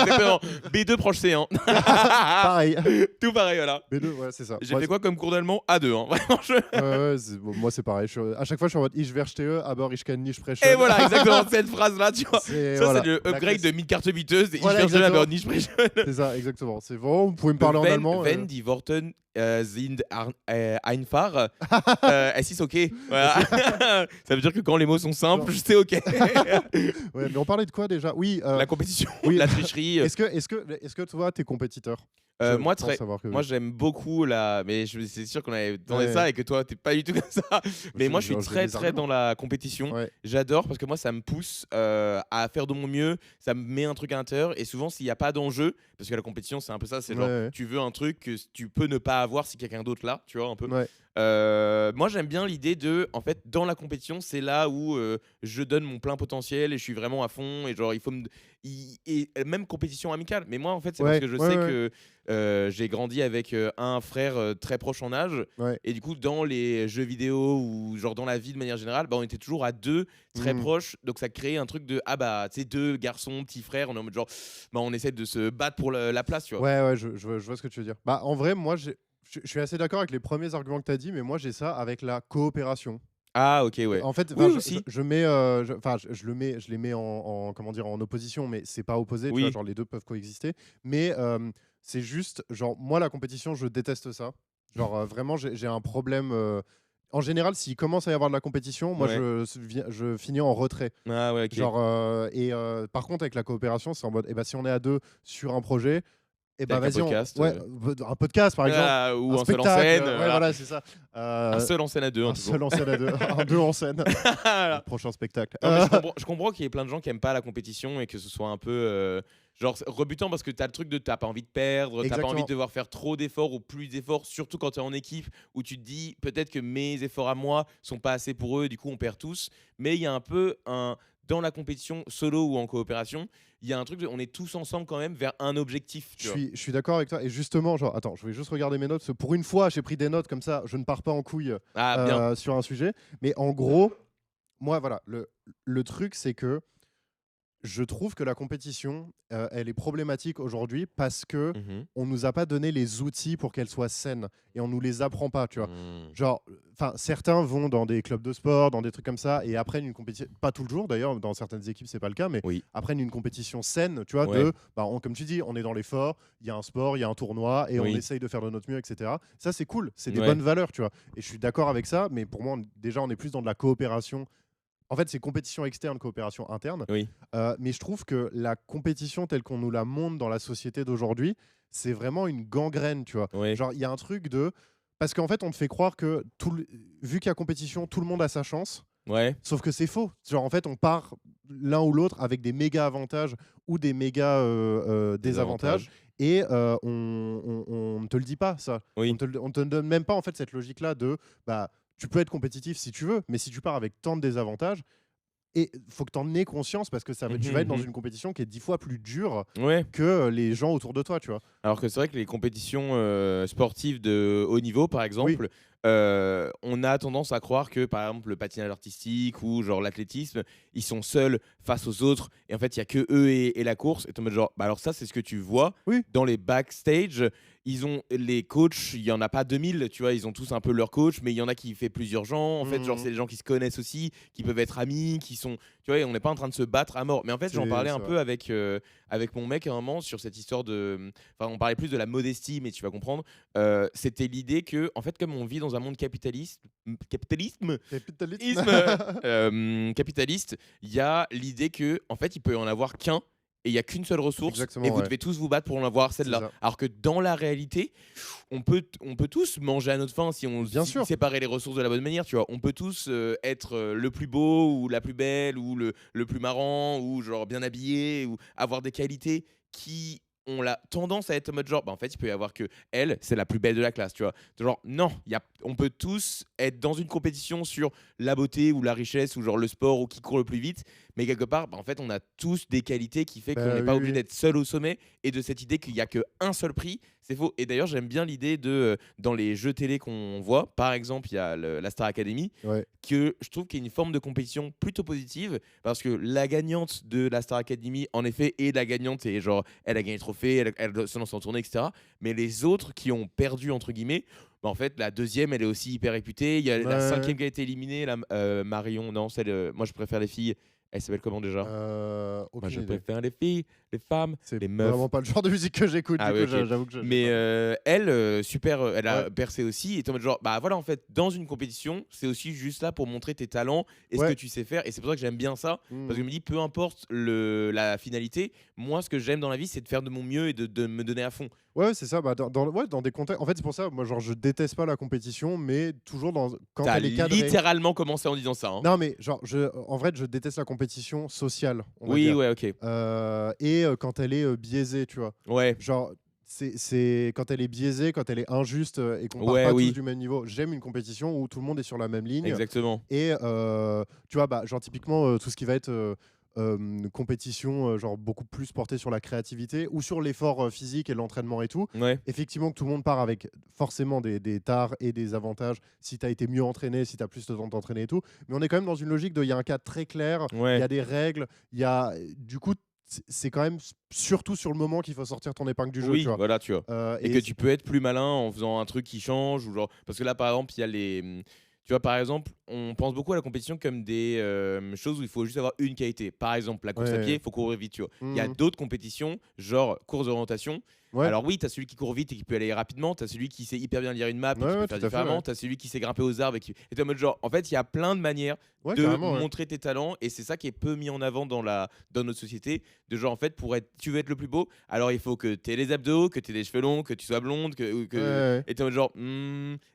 Exactement. B2 proche C1. Pareil. Tout pareil, voilà. B2, ouais, c'est ça. J'ai Moi, fait quoi comme cours d'allemand A2, hein. Vraiment, moi, c'est pareil. À chaque fois, je suis en mode Ich verstehe, aber ich kann nicht sprechen. Et voilà, exactement cette phrase-là, tu vois. C'est, Ça, voilà, c'est le la upgrade classe. de mid-carte biteuse. Et Voilà, ich verstehe, exactement. aber nicht sprechen. C'est ça, exactement. C'est bon, vous pouvez me parler en allemand. Wenn die Worten sind einfach, es ist okay. Voilà. Ça veut dire que quand les mots sont simples, c'est ok. Ouais, mais on parlait de quoi déjà? Oui. La compétition, oui. la tricherie. Est-ce que toi, t'es compétiteur? Moi, Je pense très. savoir que Moi, oui. j'aime beaucoup la. Mais c'est sûr qu'on avait demandé Ouais. ça et que toi, t'es pas du tout comme ça. Mais moi, je suis j'ai très, des très arguments. dans la compétition. Ouais. J'adore parce que moi, ça me pousse à faire de mon mieux. Ça me met un truc à l'intérieur. Et souvent, s'il n'y a pas d'enjeu, parce que la compétition, c'est un peu ça. C'est genre, Ouais. tu veux un truc que tu peux ne pas avoir si quelqu'un d'autre l'a. Tu vois, un peu. Ouais. Moi, j'aime bien l'idée de. En fait, dans la compétition, c'est là où je donne mon plein potentiel et je suis vraiment à fond. Et genre, il faut me. Et même compétition amicale. Mais moi, en fait, c'est Ouais, parce que je ouais, sais ouais. que. J'ai grandi avec un frère très proche en âge Ouais. et du coup dans les jeux vidéo ou genre dans la vie de manière générale on était toujours à deux très proches, donc ça créait un truc de ah bah tu sais deux garçons petits frères, on est en mode genre bah on essaie de se battre pour la place, tu vois. Ouais, je vois ce que tu veux dire. Bah, en vrai, moi, je suis assez d'accord avec les premiers arguments que tu as dit, mais moi, j'ai ça avec la coopération. Ah ok, ouais. En fait, Oui, enfin, aussi. je mets, je les mets comment dire, en opposition, mais c'est pas opposé. Tu Oui. vois, genre les deux peuvent coexister. Mais c'est juste, genre moi, la compétition, je déteste ça. Genre vraiment, j'ai un problème. En général, s'il commence à y avoir de la compétition, moi, Ouais. je finis en retrait. Ah ouais, ok. Genre, par contre, avec la coopération, c'est en mode, si on est à deux sur un projet, et bah Avec un vas-y, podcast, ouais, un podcast par exemple. Ah, ou Un un seul en spectacle, scène. ouais, voilà, c'est ça. Un seul en scène à deux. Un seul en scène à deux, un deux en scène. Voilà. Prochain spectacle. Non, mais je comprends qu'il y ait plein de gens qui aiment pas la compétition et que ce soit un peu genre rebutant parce que t'as le truc de t'as pas envie de perdre, t'as pas Exactement. envie de devoir faire trop d'efforts ou plus d'efforts, surtout quand t'es en équipe où tu te dis peut-être que mes efforts à moi sont pas assez pour eux, du coup on perd tous. Mais il y a un peu dans la compétition solo ou en coopération, il y a un truc on est tous ensemble quand même vers un objectif. Tu vois. Je suis d'accord avec toi. Et justement, genre, attends, je vais juste regarder mes notes. Parce que pour une fois, j'ai pris des notes comme ça. Je ne pars pas en couille Ah bien. sur un sujet. Mais en gros, moi, voilà, le truc, c'est que je trouve que la compétition, elle est problématique aujourd'hui parce que Mhm. on nous a pas donné les outils pour qu'elle soit saine et on nous les apprend pas, tu vois. Mhm. Genre, enfin, certains vont dans des clubs de sport, dans des trucs comme ça, et apprennent une compétition. Pas tout le jour, d'ailleurs, dans certaines équipes, c'est pas le cas, mais Oui. apprennent une compétition saine, tu vois. Ouais. Comme tu dis, on est dans l'effort, il y a un sport, il y a un tournoi, et on Oui. essaye de faire de notre mieux, etc. Ça, c'est cool, c'est des Ouais. bonnes valeurs, tu vois. Et je suis d'accord avec ça, mais pour moi, déjà, on est plus dans de la coopération. En fait, c'est compétition externe, coopération interne. Oui. Mais je trouve que la compétition telle qu'on nous la montre dans la société d'aujourd'hui, c'est vraiment une gangrène, tu vois. Ouais. Genre, il y a un truc de... Parce qu'en fait, on te fait croire que, vu qu'il y a compétition, tout le monde a sa chance. Ouais. Sauf que c'est faux. Genre, en fait, on part l'un ou l'autre avec des méga avantages ou des méga désavantages. Et on ne te le dit pas, ça. Oui. On te donne même pas, en fait, cette logique-là de... Bah, tu peux être compétitif si tu veux, mais si tu pars avec tant de désavantages, et faut que tu en aies conscience parce que tu vas être dans une compétition qui est 10 fois plus dure Ouais. que les gens autour de toi, tu vois. Alors que c'est vrai que les compétitions sportives de haut niveau, par exemple, on a tendance à croire que, par exemple, le patinage artistique ou genre l'athlétisme, ils sont seuls face aux autres et en fait, il y a que eux et la course. Et tu es en mode genre, bah alors ça, c'est ce que tu vois Oui. dans les backstage. Ils ont les coachs, il y en a pas 2000, tu vois, ils ont tous un peu leur coach, mais il y en a qui fait plusieurs gens. En fait, genre c'est des gens qui se connaissent aussi, qui peuvent être amis, qui sont, tu vois, et on n'est pas en train de se battre à mort. Mais en fait, j'en parlais un peu avec mon mec à un moment sur cette histoire de, enfin, on parlait plus de la modestie, mais tu vas comprendre. C'était l'idée que, en fait, comme on vit dans un monde capitaliste, il y a l'idée que, en fait, il peut y en avoir qu'un. Et il n'y a qu'une seule ressource, Exactement, et vous ouais. devez tous vous battre pour en avoir C'est celle-là. ça. Alors que dans la réalité, on peut tous manger à notre faim si on Bien sûr. séparait les ressources de la bonne manière. Tu vois, on peut tous être le plus beau ou la plus belle ou le plus marrant ou genre bien habillé ou avoir des qualités qui on a tendance à être en mode genre, bah en fait, il peut y avoir que elle, c'est la plus belle de la classe, tu vois. Genre, non, on peut tous être dans une compétition sur la beauté ou la richesse ou genre le sport ou qui court le plus vite, mais quelque part, bah, en fait, on a tous des qualités qui fait qu'on n'est pas obligé d'être seul au sommet et de cette idée qu'il n'y a qu'un seul prix, c'est faux. Et d'ailleurs, j'aime bien l'idée de, dans les jeux télé qu'on voit, par exemple, il y a la Star Academy, que je trouve qu'il y a une forme de compétition plutôt positive parce que la gagnante de la Star Academy, en effet, est la gagnante et genre, elle a gagné le trophée, elle se lance en tournée, etc. Mais les autres qui ont perdu, entre guillemets, bah, en fait, la deuxième, elle est aussi hyper réputée. Il y a la cinquième qui a été éliminée, Marion, non, celle, moi je préfère les filles. Elle s'appelle comment déjà Moi je préfère les filles, les femmes, les meufs. C'est vraiment pas le genre de musique que j'écoute. J'avoue que mais elle, super, elle a percé aussi. Et t'es en mode genre, bah voilà, en fait, dans une compétition, c'est aussi juste là pour montrer tes talents et ce que tu sais faire. Et c'est pour ça que j'aime bien ça. Parce que je me dis, peu importe la finalité, moi, ce que j'aime dans la vie, c'est de faire de mon mieux et de me donner à fond. Ouais, c'est ça. Bah, dans des contextes. En fait, c'est pour ça, moi, genre, je déteste pas la compétition, mais toujours quand elle est cadrée. T'as littéralement commencé en disant ça. Hein. Non, mais genre, en vrai, je déteste la compétition sociale. Oui, ouais, ok. Et quand elle est biaisée, tu vois. Ouais. Genre, c'est quand elle est biaisée, quand elle est injuste et qu'on part pas tous du même niveau. J'aime une compétition où tout le monde est sur la même ligne. Exactement. Et tu vois, bah, genre, typiquement, tout ce qui va être. Compétition genre beaucoup plus portée sur la créativité ou sur l'effort physique et l'entraînement et tout. Effectivement que tout le monde part avec forcément des tares et des avantages si tu as été mieux entraîné, si tu as plus de temps de t'entraîner et tout. Mais on est quand même dans une logique de il y a un cadre très clair, il y a des règles, il y a du coup c'est quand même surtout sur le moment qu'il faut sortir ton épingle du jeu. Oui, tu vois. voilà, tu vois. Et que tu peux être plus malin en faisant un truc qui change ou genre parce que là par exemple, il y a les tu vois, par exemple, on pense beaucoup à la compétition comme des choses où il faut juste avoir une qualité. Par exemple, la course à pied, il faut courir vite. Tu vois. Il y a d'autres compétitions, genre course d'orientation. Alors oui, tu as celui qui court vite et qui peut aller rapidement. Tu as celui qui sait hyper bien lire une map et qui peut faire différemment. Tu as celui qui sait grimper aux arbres. Et tu es en mode genre, en fait, il y a plein de manières de montrer tes talents. Et c'est ça qui est peu mis en avant dans notre société. De genre, en fait, tu veux être le plus beau, alors il faut que tu aies les abdos, que tu aies des cheveux longs, que tu sois blonde. Et tu es en mode genre,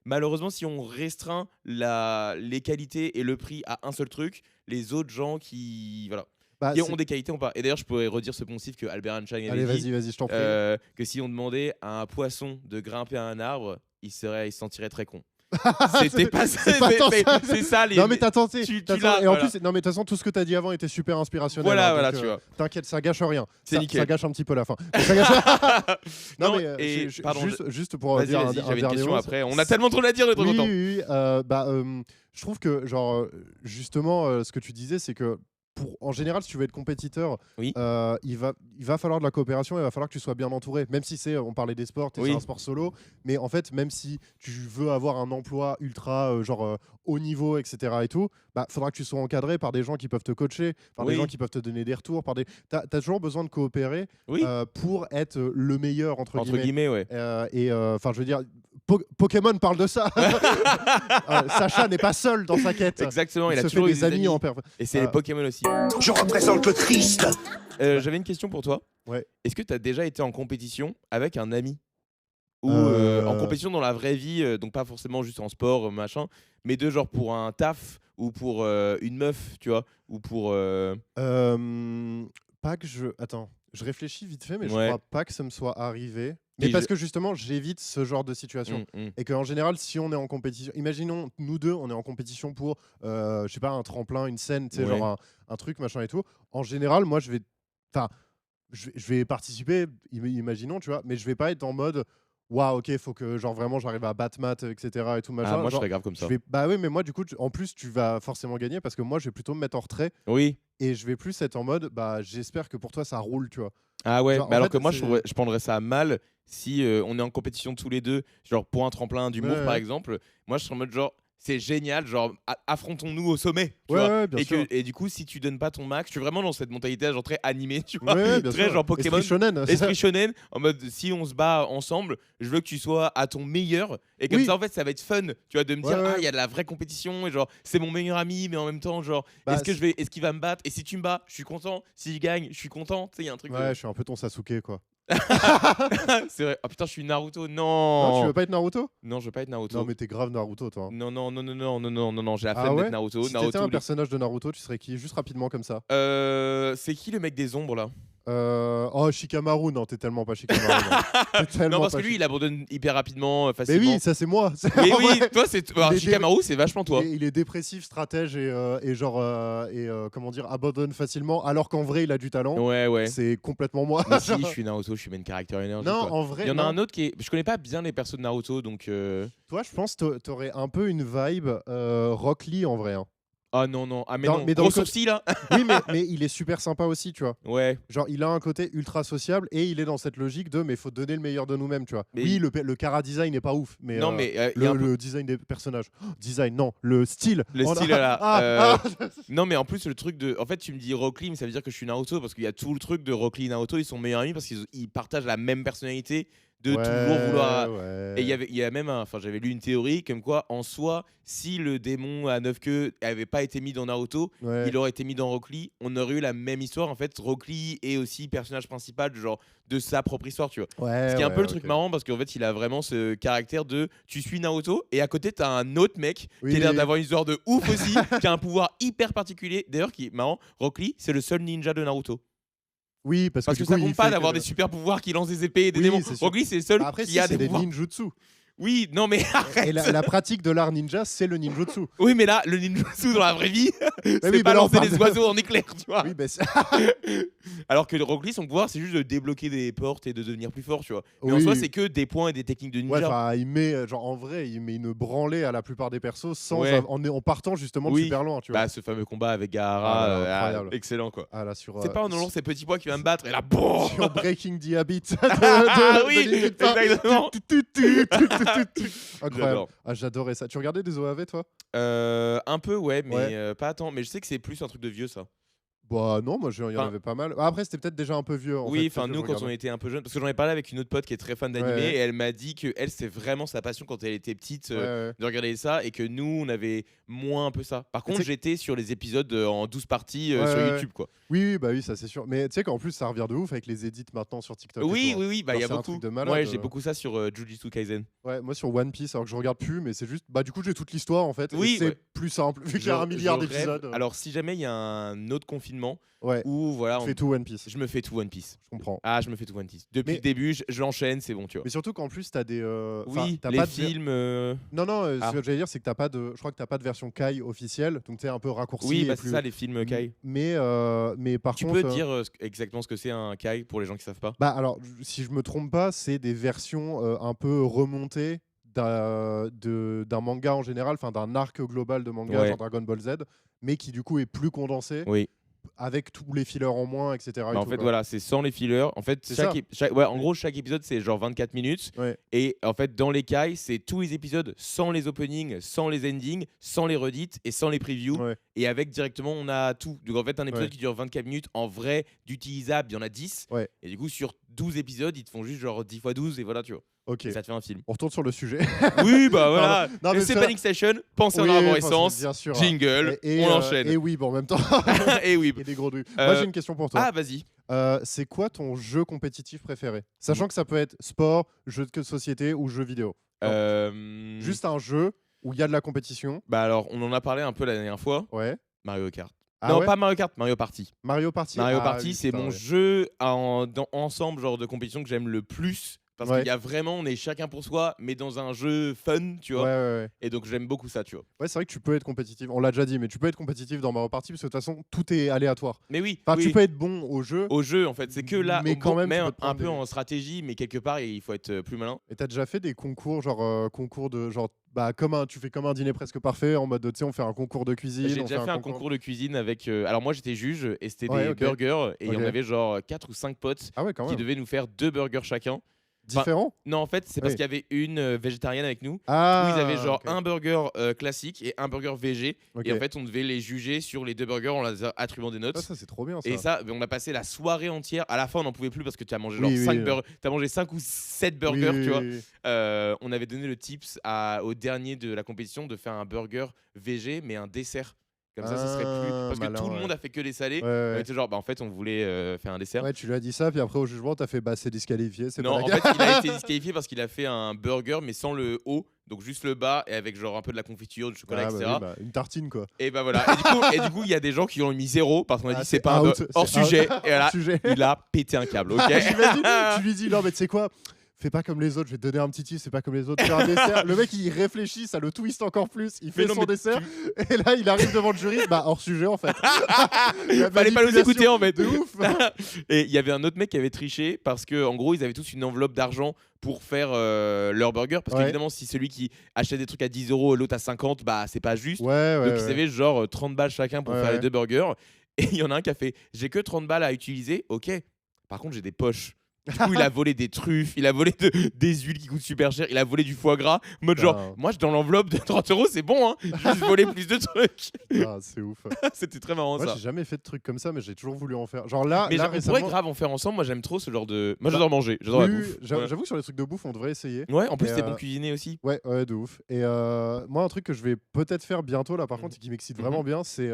malheureusement, si on restreint les qualités et le prix à un seul truc, les autres gens qui ont des qualités, on part. Et d'ailleurs, je pourrais redire ce poncif que Albert Einstein avait dit. Vas-y, je t'en prie. Que si on demandait à un poisson de grimper à un arbre, il se sentirait très con. C'était pas ça. C'est ça les. Non mais t'as tenté. Et en plus, non mais de toute façon, tout ce que t'as dit avant était super inspirationnel. Voilà, tu vois. T'inquiète, ça gâche rien. C'est nickel. Ça gâche un petit peu la fin. Non mais pardon, juste pour dire un j'avais une question mot, après. On a tellement trop à dire de temps en temps. Oui. Je trouve que genre justement, ce que tu disais, c'est que en général, si tu veux être compétiteur, il va falloir de la coopération, il va falloir que tu sois bien entouré. Même si on parlait des sports, c'est un sport solo, mais en fait, même si tu veux avoir un emploi ultra haut niveau, etc. et tout, faudra que tu sois encadré par des gens qui peuvent te coacher, par des gens qui peuvent te donner des retours. T'as toujours besoin de coopérer pour être le meilleur entre guillemets. Et enfin, je veux dire. Pokémon parle de ça. Sacha n'est pas seul dans sa quête. Exactement, il a se toujours fait eu des amis en Et c'est les Pokémon aussi. Je représente le triste. J'avais une question pour toi. Est-ce que tu as déjà été en compétition avec un ami ou en compétition dans la vraie vie, donc pas forcément juste en sport, machin, mais de genre pour un taf ou pour une meuf, tu vois, ou pour. Pas que je. Attends, je réfléchis vite fait, mais je crois pas que ça me soit arrivé. Mais parce que justement, j'évite ce genre de situation. Et qu'en général, si on est en compétition, imaginons, nous deux, on est en compétition pour, je sais pas, un tremplin, une scène, tu sais, genre un truc, machin et tout. En général, moi, je vais participer, imaginons, tu vois, mais je vais pas être en mode. Waouh, ok, faut que genre vraiment j'arrive à battre maths, etc. et tout machin. Moi, je serais grave comme ça. Bah oui, mais moi, du coup, en plus, tu vas forcément gagner parce que moi, je vais plutôt me mettre en retrait. Oui. Et je vais plus être en mode, j'espère que pour toi, ça roule, tu vois. Ah ouais, mais alors que moi, je prendrais ça mal si on est en compétition tous les deux, genre pour un tremplin d'humour, par exemple. Moi, je serais en mode genre. C'est génial, genre affrontons-nous au sommet, tu vois. Et du coup, si tu donnes pas ton max, je suis vraiment dans cette mentalité genre très animée, tu vois, très genre Pokémon, esprit shonen, en mode si on se bat ensemble, je veux que tu sois à ton meilleur et comme ça en fait ça va être fun, tu vois, de me dire il y a de la vraie compétition et genre c'est mon meilleur ami, mais en même temps genre est-ce qu'il va me battre et si tu me bats, je suis content, si je gagne, je suis content, tu sais, il y a un truc. Je suis un peu ton Sasuke quoi. C'est vrai. Oh putain, je suis Naruto. Non, tu veux pas être Naruto? Non, je veux pas être Naruto. Non, mais t'es grave Naruto, toi. Non, j'ai la flemme d'être Naruto. Si t'étais un personnage de Naruto, tu serais qui? Juste rapidement comme ça. C'est qui le mec des ombres là? Oh, Shikamaru, non, t'es tellement pas Shikamaru. Non, parce que lui, il abandonne hyper rapidement, Mais facilement. oui, ça c'est moi. Mais En oui, vrai, toi, c'est. Il est Shikamaru, c'est vachement toi. il est dépressif, stratège et genre comment dire, abandonne facilement, alors qu'en vrai il a du talent. Ouais. C'est complètement moi. Mais si, je suis Naruto, je suis main character energy. Non, quoi. en vrai. Il y en a non. un autre qui est. Je connais pas bien les persos de Naruto, donc. Toi, je pense que t'aurais un peu une vibe Rock Lee en vrai. Hein. Ah non. Ah, mais Dans- non. mais dans Gros le code- sourcil, là. Oui, mais il est super sympa aussi, tu vois. Ouais. Genre, il a un côté ultra sociable et il est dans cette logique de mais faut donner le meilleur de nous-mêmes, tu vois. Mais oui, le chara design n'est pas ouf, mais Non, mais il y a un peu- le design des personnages. Oh, design, non, le style. Le Oh, style, non. là. Ah. Non, mais en plus, le truc de. En fait, tu me dis Rock Lee, mais ça veut dire que je suis Naruto parce qu'il y a tout le truc de Rock Lee et Naruto, ils sont meilleurs amis parce qu'ils partagent la même personnalité de Ouais, toujours vouloir. ouais. Et il y a même enfin j'avais lu une théorie comme quoi en soi si le démon à 9 queues avait pas été mis dans Naruto, Ouais. il aurait été mis dans Rock Lee, on aurait eu la même histoire en fait. Rock Lee est aussi personnage principal genre de sa propre histoire, tu vois. Ouais, Ce qui est un ouais, peu le truc ok. marrant parce qu'en fait il a vraiment ce caractère de tu suis Naruto et à côté t'as un autre mec Oui. qui a l'air d'avoir une histoire de ouf aussi, qui a un pouvoir hyper particulier. D'ailleurs qui est marrant, Rock Lee c'est le seul ninja de Naruto. Oui, parce Parce que que du ça coup, il compte pas fait d'avoir que- des super pouvoirs qui lancent des épées et des Oui, démons. c'est sûr. Rock Lee c'est le seul Bah, après, qui si, a c'est des des pouvoirs. ninjutsu. Oui, non mais arrête. Et la pratique de l'art ninja, c'est le ninjutsu. Oui, mais là, le ninjutsu dans la vraie vie, c'est oui, pas mais là, on lancer parle des de- oiseaux en éclair, tu vois. Oui, ben Alors que Rock Lee, son pouvoir, c'est juste de débloquer des portes et de devenir plus fort, tu vois. Mais en Oui. soi, c'est que des points et des techniques de ouais, ninja. enfin, il met genre en vrai, il met une branlée à la plupart des persos sans Ouais. en partant justement de Oui. super loin, tu vois. Bah, ce fameux combat avec Gaara, Ah là là, incroyable. excellent quoi. Ah là sur C'est pas en allant ces petits pois qui va me battre et là, bon sur Breaking the Habit. Ah oui, Linkin Park. exactement. Incroyable. J'adore. Ah, j'adorais ça. Tu regardais des OAV toi? Un peu, ouais, mais Ouais. pas tant. Mais je sais que c'est plus un truc de vieux, ça. Bah non, moi il y en Enfin- avait pas mal. Ah, après c'était peut-être déjà un peu vieux. Oui, enfin nous quand on était un peu jeunes, parce que j'en ai parlé avec une autre pote qui est très fan d'animé Ouais. et elle m'a dit que elle c'est vraiment sa passion quand elle était petite de regarder ça et que nous on avait moins un peu ça. Par contre c'est- j'étais sur les épisodes en 12 parties Ouais, sur ouais. YouTube quoi. Oui, bah oui, ça c'est sûr. Mais tu sais qu'en plus ça revient de ouf avec les edits maintenant sur TikTok. et Oui, tout, hein. oui, bah il y a Genre, c'est un beaucoup. truc de malade, Ouais, j'ai beaucoup ça sur Jujutsu Kaisen. Ouais, moi sur One Piece, alors que je regarde plus, mais c'est juste. Bah du coup j'ai toute l'histoire en fait. Oui, et c'est ouais. plus simple vu qu'il y a un milliard Je rêve. d'épisodes. Alors si jamais il y a un autre confinement Ouais. où voilà, Tu fais tout One Piece. je me fais tout One Piece. Je comprends. Ah, je me fais tout One Piece. Depuis Mais- le début, je l'enchaîne, c'est bon, tu vois. Mais surtout qu'en plus t'as des. enfin, Oui, t'as les pas de- films. Non, non, Ah. ce que j'allais dire, c'est que t'as pas de. Je crois que t'as pas de version Kai officielle, donc t'es un peu raccourci. Oui, et bah c'est plus- ça les films Kai. Mais par Tu contre. peux dire exactement ce que c'est un Kai pour les gens qui savent pas? Bah alors, si je me trompe pas, c'est des versions un peu remontées d'un manga en général, enfin d'un arc global de manga, Ouais. genre Dragon Ball Z, mais qui du coup est plus condensé, Oui. avec tous les fillers en moins, etc. et Bah, en tout, fait, quoi. voilà, c'est sans les fillers. En fait, C'est chaque, ça. ouais, en gros, chaque épisode, c'est genre 24 minutes. Ouais. Et en fait, dans les Kai, c'est tous les épisodes sans les openings, sans les endings, sans les redits et sans les previews. Ouais. Et avec directement, on a tout. Donc en fait, un épisode Ouais. qui dure 24 minutes, en vrai, d'utilisable, il y en a 10. Ouais. Et du coup, sur 12 épisodes, ils te font juste genre 10 x 12 et voilà, tu vois. Ok. Et ça te fait un film. On retourne sur le sujet. Oui, bah voilà. Non, mais C'est ça- Panic Station, pensez Oui, en enfin, arborescence, bien sûr. jingle, Et, on enchaîne. Et oui, bon, en même temps. Et oui. Et des gros trucs. Moi, j'ai une question pour toi. Ah, vas-y. C'est quoi ton jeu compétitif préféré? Sachant que ça peut être sport, jeu de société ou jeu vidéo. Juste un jeu où il y a de la compétition. Bah alors, on en a parlé un peu la dernière fois. Ouais. Mario Kart. Ah non, ouais pas Mario Kart, Mario Party. Mario Party. Mario Ah Party, oui, c'est putain, mon ouais. jeu ensemble, genre de compétition que j'aime le plus. Parce Ouais. qu'il y a vraiment, on est chacun pour soi, mais dans un jeu fun, tu vois. Ouais, ouais, ouais. Et donc, j'aime beaucoup ça, tu vois. Ouais, c'est vrai que tu peux être compétitif. On l'a déjà dit, mais tu peux être compétitif dans Mario Party parce que de toute façon, tout est aléatoire. Mais oui, Enfin, oui. tu peux être bon au jeu. Au jeu, en fait, c'est que là, Mais quand même, tu peux te un prendre peu des- en stratégie, mais quelque part, il faut être plus malin. Et t'as déjà fait des concours, genre concours de genre, bah tu fais comme un dîner presque parfait en mode, tu sais, on fait un concours de cuisine. J'ai on déjà fait un concours de cuisine avec. Alors, moi, j'étais juge et c'était Ouais, des ok. burgers. Et Ok. on avait genre 4 ou 5 potes Ah ouais, quand qui même. devaient nous faire 2 burgers chacun. Différent. Non, en fait, c'est parce Oui. qu'il y avait une végétarienne avec nous. Ah. Où ils avaient genre ok. un burger classique et un burger végé. Ok. Et en fait, on devait les juger sur les 2 burgers en leur attribuant des notes. Ah, ça c'est trop bien ça. Et ça, on a passé la soirée entière. À la fin, on n'en pouvait plus parce que tu as mangé Oui, genre oui, 5 T'as mangé 5 ou 7 burgers, Oui, tu vois. oui, oui. On avait donné le tips au dernier de la compétition de faire un burger végé, mais un dessert. Comme ça serait plus. Parce que malin, tout le ouais. monde a fait que des salés. Ouais, ouais. On était genre, bah en fait, on voulait faire un dessert. Ouais, tu lui as dit ça, puis après au jugement, t'as fait bah c'est disqualifié. C'est Non, pas en la fait, il a été disqualifié parce qu'il a fait un burger, mais sans le haut. donc juste le bas et avec genre un peu de la confiture, du chocolat, etc. Oui, une tartine quoi. Et bah voilà. Et du coup, il y a des gens qui ont mis 0 parce qu'on a dit c'est pas out, hors sujet. Et là, sujet. il a pété un câble. Ok. Tu lui dis non mais tu sais quoi, fais pas comme les autres, je vais te donner un petit tip, c'est pas comme les autres, fais un dessert. Le mec il réfléchit, ça le twist encore plus, il fait son dessert et là il arrive devant le jury, hors sujet en fait. Fallait pas nous écouter en fait. De ouf. Et il y avait un autre mec qui avait triché parce que en gros ils avaient tous une enveloppe d'argent pour faire leur burger parce qu'évidemment si celui qui achetait des trucs à 10 € l'autre à 50, bah c'est pas juste. Donc ils avaient genre 30 balles chacun pour faire les 2 burgers et il y en a un qui a fait j'ai que 30 balles à utiliser, ok, par contre j'ai des poches. Du coup, il a volé des truffes, il a volé des huiles qui coûtent super cher, il a volé du foie gras. En mode genre, moi, dans l'enveloppe de 30 €, c'est bon, hein. Juste voler plus de trucs. C'est ouf. C'était très marrant moi, ça. J'ai jamais fait de trucs comme ça, mais j'ai toujours voulu en faire. Genre là, mais là, on récemment... pourrait grave en faire ensemble. Moi, j'aime trop ce genre de. Moi, j'adore manger, j'adore la bouffe. J'avoue que sur les trucs de bouffe, on devrait essayer. Ouais, en plus, t'es bon cuisinier aussi. Ouais, de ouf. Et moi, un truc que je vais peut-être faire bientôt, là, par contre, et qui m'excite vraiment bien, c'est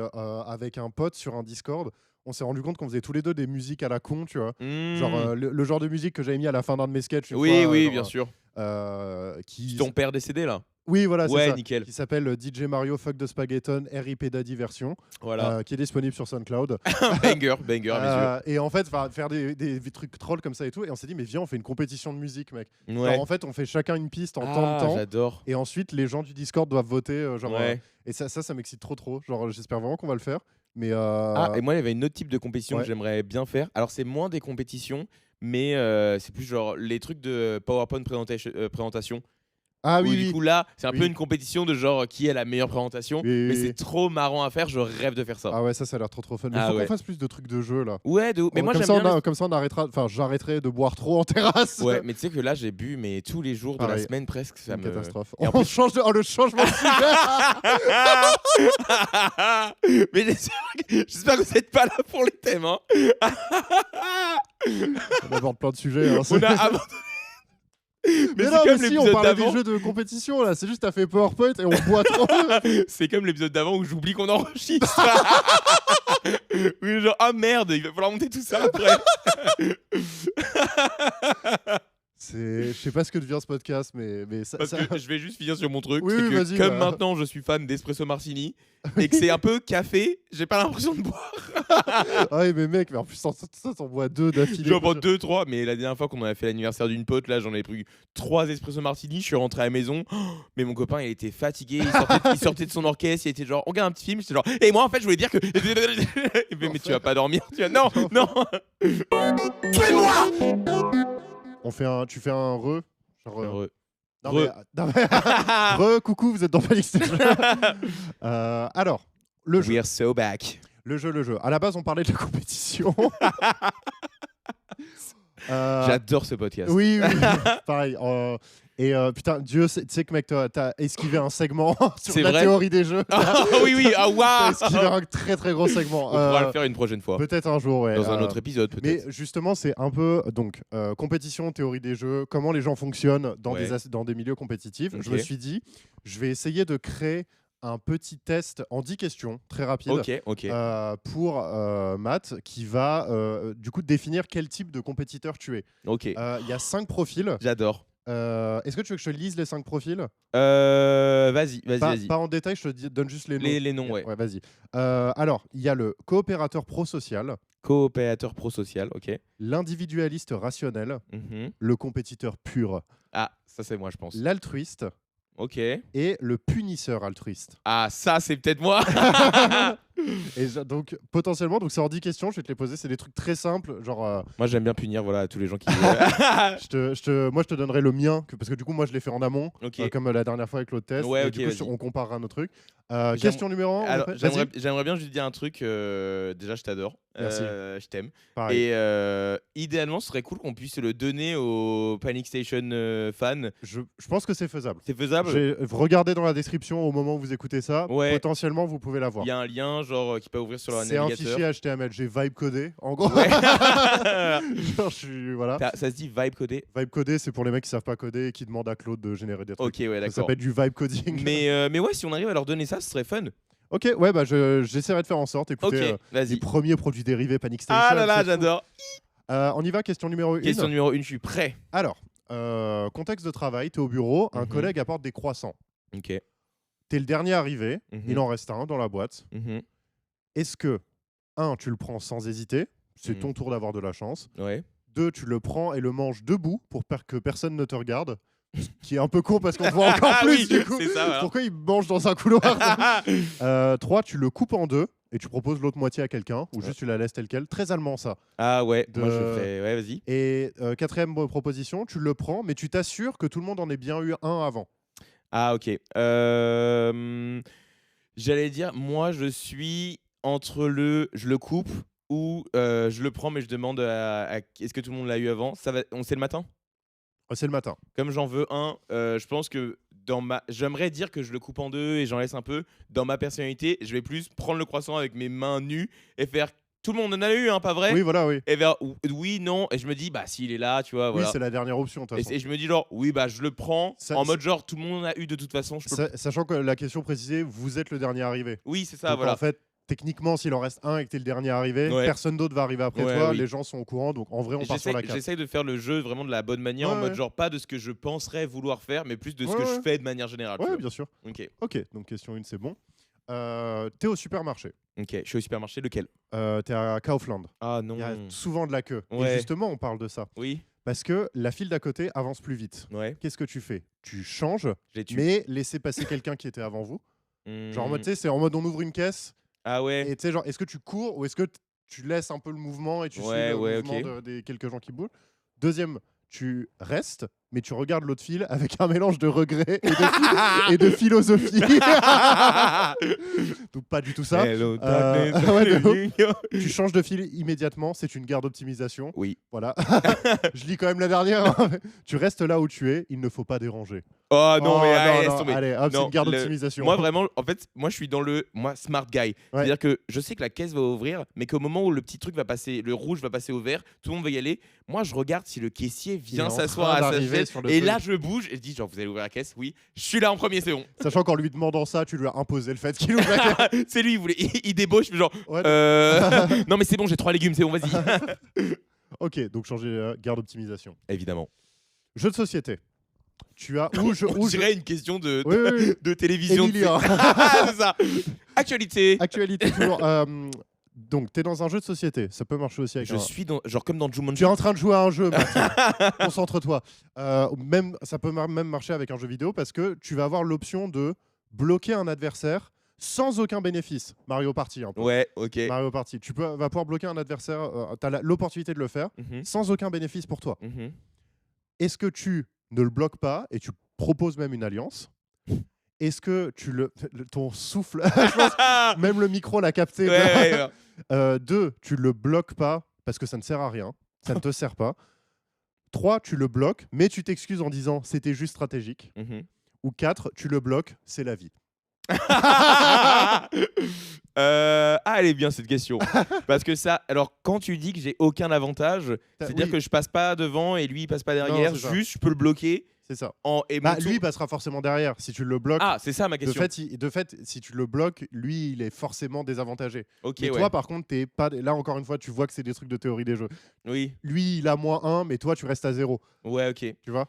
avec un pote sur un Discord. On s'est rendu compte qu'on faisait tous les deux des musiques à la con, tu vois. Genre le genre de musique que j'avais mis à la fin d'un de mes sketchs. Oui, bien sûr. Ton père décédé là. Oui, voilà, c'est ça. Nickel. Qui s'appelle DJ Mario Fuck the Spaghetton RIP Daddy version. Voilà. Qui est disponible sur SoundCloud. banger, mes yeux. Et en fait, faire des trucs trolls comme ça et tout. Et on s'est dit, mais viens, on fait une compétition de musique, mec. Ouais. Genre, en fait, on fait chacun une piste en temps de temps. J'adore. Et ensuite, les gens du Discord doivent voter. Et ça m'excite trop. Genre, j'espère vraiment qu'on va le faire. Mais et moi, il y avait une autre type de compétition que j'aimerais bien faire. Alors, c'est moins des compétitions, mais c'est plus genre les trucs de PowerPoint présentation. Ah oui, du coup là c'est un peu une compétition de genre qui est la meilleure présentation, mais c'est trop marrant à faire, je rêve de faire ça. Ah ouais, ça a l'air trop fun. Mais faut qu'on fasse plus de trucs de jeu là. Ouais, mais moi j'aime bien comme ça on arrêtera, enfin j'arrêterai de boire trop en terrasse. Ouais, mais tu sais que là j'ai bu mais tous les jours de la semaine presque, ça me catastrophe. Et on change le changement de sujet. Mais j'espère que vous n'êtes pas là pour les thèmes hein. On aborde plein de sujets hein. On a abandonné. Mais non, mais si, on parlait des jeux de compétition là, c'est juste t'as fait PowerPoint et on boit trop. C'est comme l'épisode d'avant où j'oublie qu'on enregistre. Oui, genre, ah merde, il va falloir monter tout ça après. Je sais pas ce que devient ce podcast, mais ça. Parce que je vais juste finir sur mon truc. Oui, c'est que vas-y, comme maintenant je suis fan d'espresso martini et que c'est un peu café, j'ai pas l'impression de boire. Ah oui, mais mec, mais en plus, t'en bois 2 d'affilée. J'en bois 2, 3, mais la dernière fois qu'on a fait l'anniversaire d'une pote, là j'en ai pris 3 espresso martini. Je suis rentré à la maison, mais mon copain il était fatigué, il sortait de son orchestre, il était genre, on regarde un petit film, j'étais genre, et moi en fait je voulais dire que. Mais tu vas pas dormir, non. Tuez-moi. Tu fais un re. Genre, coucou, vous êtes dans Panic Station. Alors, le jeu. We are so back. Le jeu. À la base, on parlait de la compétition. J'adore ce podcast. Oui. Pareil. Et putain, Dieu, tu sais que mec, t'as esquivé un segment sur la théorie des jeux. Oui, ah waouh. T'as esquivé un très gros segment. On pourra le faire une prochaine fois. Peut-être un jour, ouais. Dans un autre épisode, peut-être. Mais justement, c'est un peu donc compétition, théorie des jeux, comment les gens fonctionnent dans des milieux compétitifs. Okay. Je me suis dit, je vais essayer de créer un petit test en 10 questions, très rapide, pour Matt, qui va du coup définir quel type de compétiteur tu es. Il y a 5 profils. J'adore. Est-ce que tu veux que je te lise les 5 profils ? Vas-y. Pas en détail, je te donne juste les noms. Les noms, ouais. Vas-y. Alors, il y a le coopérateur prosocial. Coopérateur prosocial, ok. L'individualiste rationnel. Le compétiteur pur. Ah, ça c'est moi, je pense. L'altruiste. Ok. Et le punisseur altruiste. Ah, ça c'est peut-être moi. Et donc potentiellement, c'est en 10 questions, je vais te les poser, c'est des trucs très simples, genre. Moi j'aime bien punir, voilà, tous les gens qui. Moi je te donnerai le mien, parce que du coup moi je l'ai fait en amont, comme la dernière fois avec l'autre test. Ouais, et du coup on comparera nos trucs. Question numéro 1. Alors, j'aimerais bien juste dire un truc. Déjà, je t'adore. Je t'aime. Pareil. Et idéalement, ce serait cool qu'on puisse le donner aux Panic Station fans. Je pense que c'est faisable. C'est faisable. Regardez dans la description au moment où vous écoutez ça. Ouais. Potentiellement, vous pouvez l'avoir. Il y a un lien genre qui peut ouvrir sur leur C'est navigateur. un fichier HTML. J'ai vibe codé. En gros. Ouais. Genre, voilà. Ça se dit vibe codé. Vibe codé, c'est pour les mecs qui savent pas coder et qui demandent à Claude de générer des trucs. Ok, ouais, d'accord. Ça s'appelle du vibe coding. Mais ouais, si on arrive à leur donner ça, ce serait fun. Ok, ouais, bah j'essaierai de faire en sorte. Écoutez, les premiers produits dérivés Panic Station. Ah là là, j'adore. On y va, question numéro 1. Question numéro 1, je suis prêt. Alors, Contexte de travail, tu es au bureau, un Mhm. collègue apporte des croissants. Ok. Tu es le dernier arrivé, Mhm. il en reste un dans la boîte. Mhm. Est-ce que, 1, tu le prends sans hésiter, c'est Mhm. ton tour d'avoir de la chance. Ouais. 2, tu le prends et le manges debout pour que personne ne te regarde. Ce qui est un peu con parce qu'on te voit encore Ah plus oui, du coup. c'est ça, voilà. Pourquoi il mange dans un couloir 3, tu le coupes en deux et tu proposes l'autre moitié à quelqu'un ou juste tu la laisses telle quelle. Très allemand ça. Ah ouais, moi je De- ferais. Ouais, vas-y. Et 4e proposition, tu le prends mais tu t'assures que tout le monde en ait bien eu un avant. Ah ok. J'allais dire, moi je suis entre je le coupe ou je le prends mais je demande est-ce que tout le monde l'a eu avant. On sait le matin. C'est le matin. Comme j'en veux un, je pense que j'aimerais dire que je le coupe en deux et j'en laisse un peu. Dans ma personnalité, je vais plus prendre le croissant avec mes mains nues et faire tout le monde en a eu, hein, pas vrai? Oui, voilà, oui. Et vers oui, non, et je me dis bah s'il est là, tu vois, Oui, voilà. c'est la dernière option de toute façon. Et je me dis genre oui bah je le prends Ça- en mode genre tout le monde en a eu de toute façon. Sachant que la question précisée, vous êtes le dernier arrivé. Oui c'est ça, Donc, voilà. en fait, techniquement, s'il en reste un et que tu es le dernier arrivé, Ouais. personne d'autre va arriver après Ouais, toi. oui. Les gens sont au courant, donc en vrai, on part sur la carte. J'essaye de faire le jeu vraiment de la bonne manière, en Ouais, mode ouais. genre pas de ce que je penserais vouloir faire, mais plus de ce Ouais, que ouais. je fais de manière générale. tu Ouais, vois. bien sûr. Ok, Donc question 1, c'est bon. T'es au supermarché. ok. Je suis au supermarché, lequel? T'es à Kaufland. Ah Il non. y a souvent de la queue. Et Ouais. justement, on parle de ça. Oui. Parce que la file d'à côté avance plus vite. Ouais. Qu'est-ce que tu fais? Tu changes, Je les tue. mais laissez passer quelqu'un qui était avant vous. Genre, en mode, Hmm. tu sais, c'est en mode on ouvre une caisse. Ah ouais. Et tu sais, genre, est-ce que tu cours ou est-ce que tu laisses un peu le mouvement et tu suis Ouais, le ouais, mouvement ok. des quelques gens qui bougent? Deuxième, tu restes, mais tu regardes l'autre file avec un mélange de regret et de philosophie. Donc, pas du tout ça. Hello, Euh, darkness. ouais, de ouf. Tu changes de fil immédiatement, c'est une guerre d'optimisation. Oui. Voilà. Je lis quand même la dernière. Tu restes là où tu es, il ne faut pas déranger. Oh non, mais allez, non, laisse non, tomber. allez, hop, c'est Non, une guerre le- d'optimisation. Moi vraiment, en fait, moi je suis dans le smart guy. Ouais. C'est-à-dire que je sais que la caisse va ouvrir, mais qu'au moment où le petit truc va passer, le rouge va passer au vert, tout le monde va y aller. Moi je regarde si le caissier Il est vient en s'asseoir train à sa d'arriver chaise. sur le Et truc. là je bouge et je dis genre vous allez ouvrir la caisse? Oui. Je suis là en premier, c'est bon. Sachant qu'en lui demandant ça, tu lui as imposé le fait qu'il ouvre la caisse. C'est lui, il débauche, genre Ouais, non mais c'est bon, j'ai 3 légumes, c'est bon, vas-y. Ok, donc changer guerre d'optimisation. Évidemment. Jeu de société. Tu as On dirait une question de Oui, oui, oui. de télévision. Emilia. C'est ça. Actualité. Actualité toujours. Donc, tu es dans un jeu de société. Ça peut marcher aussi avec Je un... suis dans, genre comme dans Jumanji. Tu es en train de jouer à un jeu, Martin. Concentre-toi. Ça peut même marcher avec un jeu vidéo parce que tu vas avoir l'option de bloquer un adversaire sans aucun bénéfice. Mario Party, un peu. Ouais, ok. Mario Party. Vas pouvoir bloquer un adversaire. Tu as l'opportunité de le faire Mhm, sans aucun bénéfice pour toi. mhm. Est-ce que tu ne le bloques pas et tu proposes même une alliance? Est-ce que ton souffle, je pense, même le micro l'a capté. Ouais, ouais, ouais. 2, tu le bloques pas parce que ça ne sert à rien. Ça ne te sert pas. 3, tu le bloques, mais tu t'excuses en disant c'était juste stratégique. Mhm. Ou 4, tu le bloques, c'est la vie. Elle est bien cette question. Parce que ça, alors quand tu dis que j'ai aucun avantage, c'est-à-dire Oui. que je passe pas devant et lui il passe pas derrière, c'est ça. juste je peux le bloquer. C'est ça. Et Bah, mon tour- lui, il passera forcément derrière. Si tu le bloques, Ah, c'est ça ma de question. fait, si tu le bloques, lui, il est forcément désavantagé. Ok, Mais ouais. toi, par contre, t'es pas. Là, encore une fois, tu vois que c'est des trucs de théorie des jeux. Oui, Lui, il a -1, mais toi, tu restes à 0. ouais, ok. Tu vois?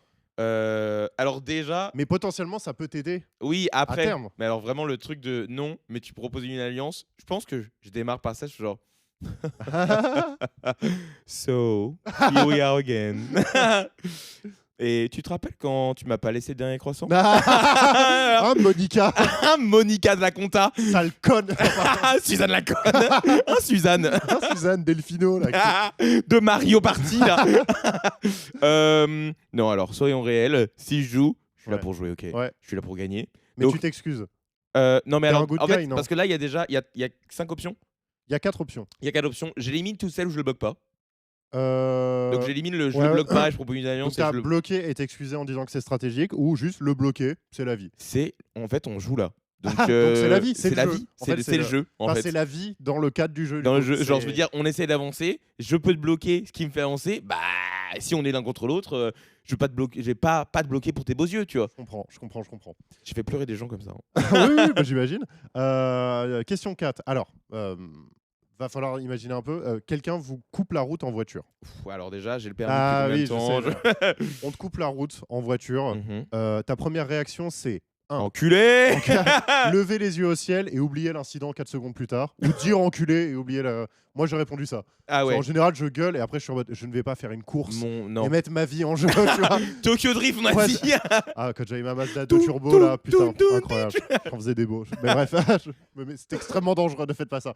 Alors déjà, Mais potentiellement, ça peut t'aider oui, à après. terme. Mais alors vraiment le truc de non, mais tu proposes une alliance. Je pense que je démarre par ça, je suis genre. So, here we are again. Et tu te rappelles quand tu m'as pas laissé le dernier croissant? Ah, Monica, Monica de la Compta. sale conne. Suzanne la conne. Suzanne. Ah, Suzanne Delfino, là. De Mario Party là. Non, alors soyons réels. Si je joue, je suis là Ouais. pour jouer, ok. Ouais. Je suis là pour gagner. Mais Donc- tu t'excuses. Non, mais T'es alors, un good en fait, guy, non? parce que là, il y a déjà, il y a 5 options. Il y a 4 options. Il y a 4 options. J'élimine toutes celles où je le bloque pas. Euh, Donc j'élimine le je ouais, le bloque pas et je propose une Donc, alliance. tu et as je le- bloqué et t'excuser en disant que c'est stratégique, ou juste le bloquer, c'est la vie. C'est en fait on joue là. Donc c'est la vie, c'est le la jeu. vie, En c'est fait, le, c'est c'est le le- jeu en Enfin, fait. c'est la vie dans le cadre du jeu. Dans le du coup. jeu, genre je C'est- veux dire, on essaie d'avancer, je peux te bloquer, ce qui me fait avancer. Bah si on est l'un contre l'autre, je veux pas te bloquer, j'ai pas te bloquer pour tes beaux yeux, tu vois. Je comprends. J'ai fait pleurer des gens comme ça. Oui, bah, j'imagine. Question 4. Alors, va falloir imaginer un peu. Quelqu'un vous coupe la route en voiture. Alors déjà, j'ai le permis Ah depuis oui, combien de temps On te coupe la route en voiture. Ta première réaction, c'est Enculé. lever les yeux au ciel et oublier l'incident 4 secondes plus tard. Ou dire enculé et oublier la... Moi, j'ai répondu ça. Ah ouais. En général, je gueule et après, je suis en mode, je ne vais pas faire une course Non. et mettre ma vie en jeu. Tu vois. Tokyo Drift, on a Ouais, dit. Ah, quand j'avais ma Mazda 2 turbo, là, putain, incroyable. J'en faisais des beaux. Mais bref, c'était extrêmement dangereux, ne faites pas ça.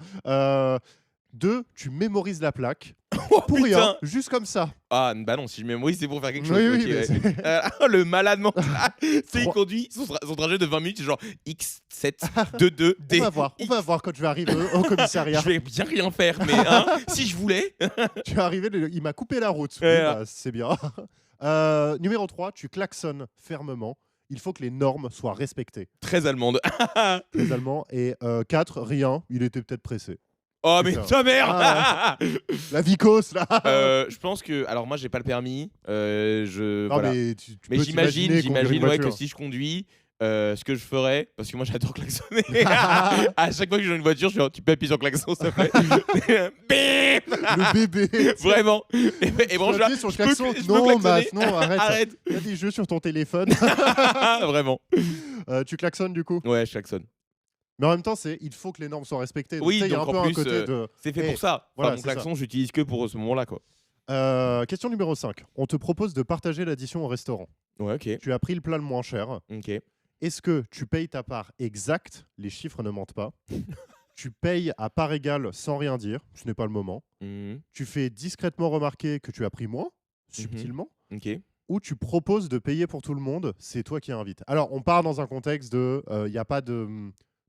2, tu mémorises la plaque. Pour putain. rien, juste comme ça. Ah bah non, si je mémorise, c'est pour faire quelque chose. Oui, ok, oui, mais ouais. Le malade mental. Il Trois- conduit son trajet de 20 minutes, c'est genre X722D. On va voir quand je vais arriver au commissariat. Je vais bien rien faire, mais hein, si je voulais. Tu es arrivé, il m'a coupé la route. Oui, Ouais, bah, c'est bien. Numéro 3, tu klaxonnes fermement. Il faut que les normes soient respectées. Très allemande. Très allemand. Et 4, rien. Il était peut-être pressé. Oh mais Putain. ta mère. La vicose, là. Je pense que, alors moi j'ai pas le permis. Je Non, voilà. mais tu Mais peux j'imagine t'imaginer conduire une ouais, que voiture. si je conduis, ce que je ferais, parce que moi j'adore klaxonner. À chaque fois que je dans une voiture, je suis genre, tu peux appuyer sur le klaxon, s'il te plaît. Bim. Le bébé. Vraiment. Et bon, Tu appuies sur le je peux klaxon. je peux Non, klaxonner. non, arrête. Arrête. Il y a des jeux sur ton téléphone. Vraiment. Tu klaxonnes du coup. Ouais, je klaxonne. Mais en même temps, il faut que les normes soient respectées. Donc, Oui, tu sais, il y a un donc peu en un plus, côté de. c'est fait Hey, pour ça. voilà, Enfin, mon c'est ça. klaxon, j'utilise que pour ce moment-là, quoi. Question numéro 5. On te propose de partager l'addition au restaurant. Ouais, ok. Tu as pris le plat le moins cher. Ok. Est-ce que tu payes ta part exacte? Les chiffres ne mentent pas. Tu payes à part égale sans rien dire. Ce n'est pas le moment. Mhm. Tu fais discrètement remarquer que tu as pris moins, subtilement. Ok. Ou tu proposes de payer pour tout le monde. C'est toi qui invites. Alors, on part dans un contexte de... Il n'y a pas de...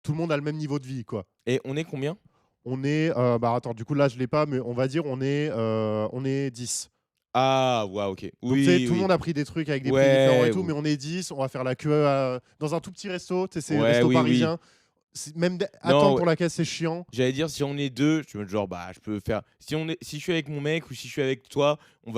Tout le monde a le même niveau de vie, quoi. Et on est combien? On est... bah attends, du coup, là, je l'ai pas, mais on va dire on est 10. Ah, ouais, ok. Donc, Oui, tu sais, tout oui. le monde a pris des trucs avec des prix Ouais, différents et tout, oui. mais on est 10, on va faire la queue dans un tout petit resto, tu sais, c'est Ouais, resto oui, parisien. Même attendre ouais. pour la caisse, c'est chiant. J'allais dire, si on est deux, je me dis genre, bah, je peux faire. Si je suis avec mon mec ou si je suis avec toi, on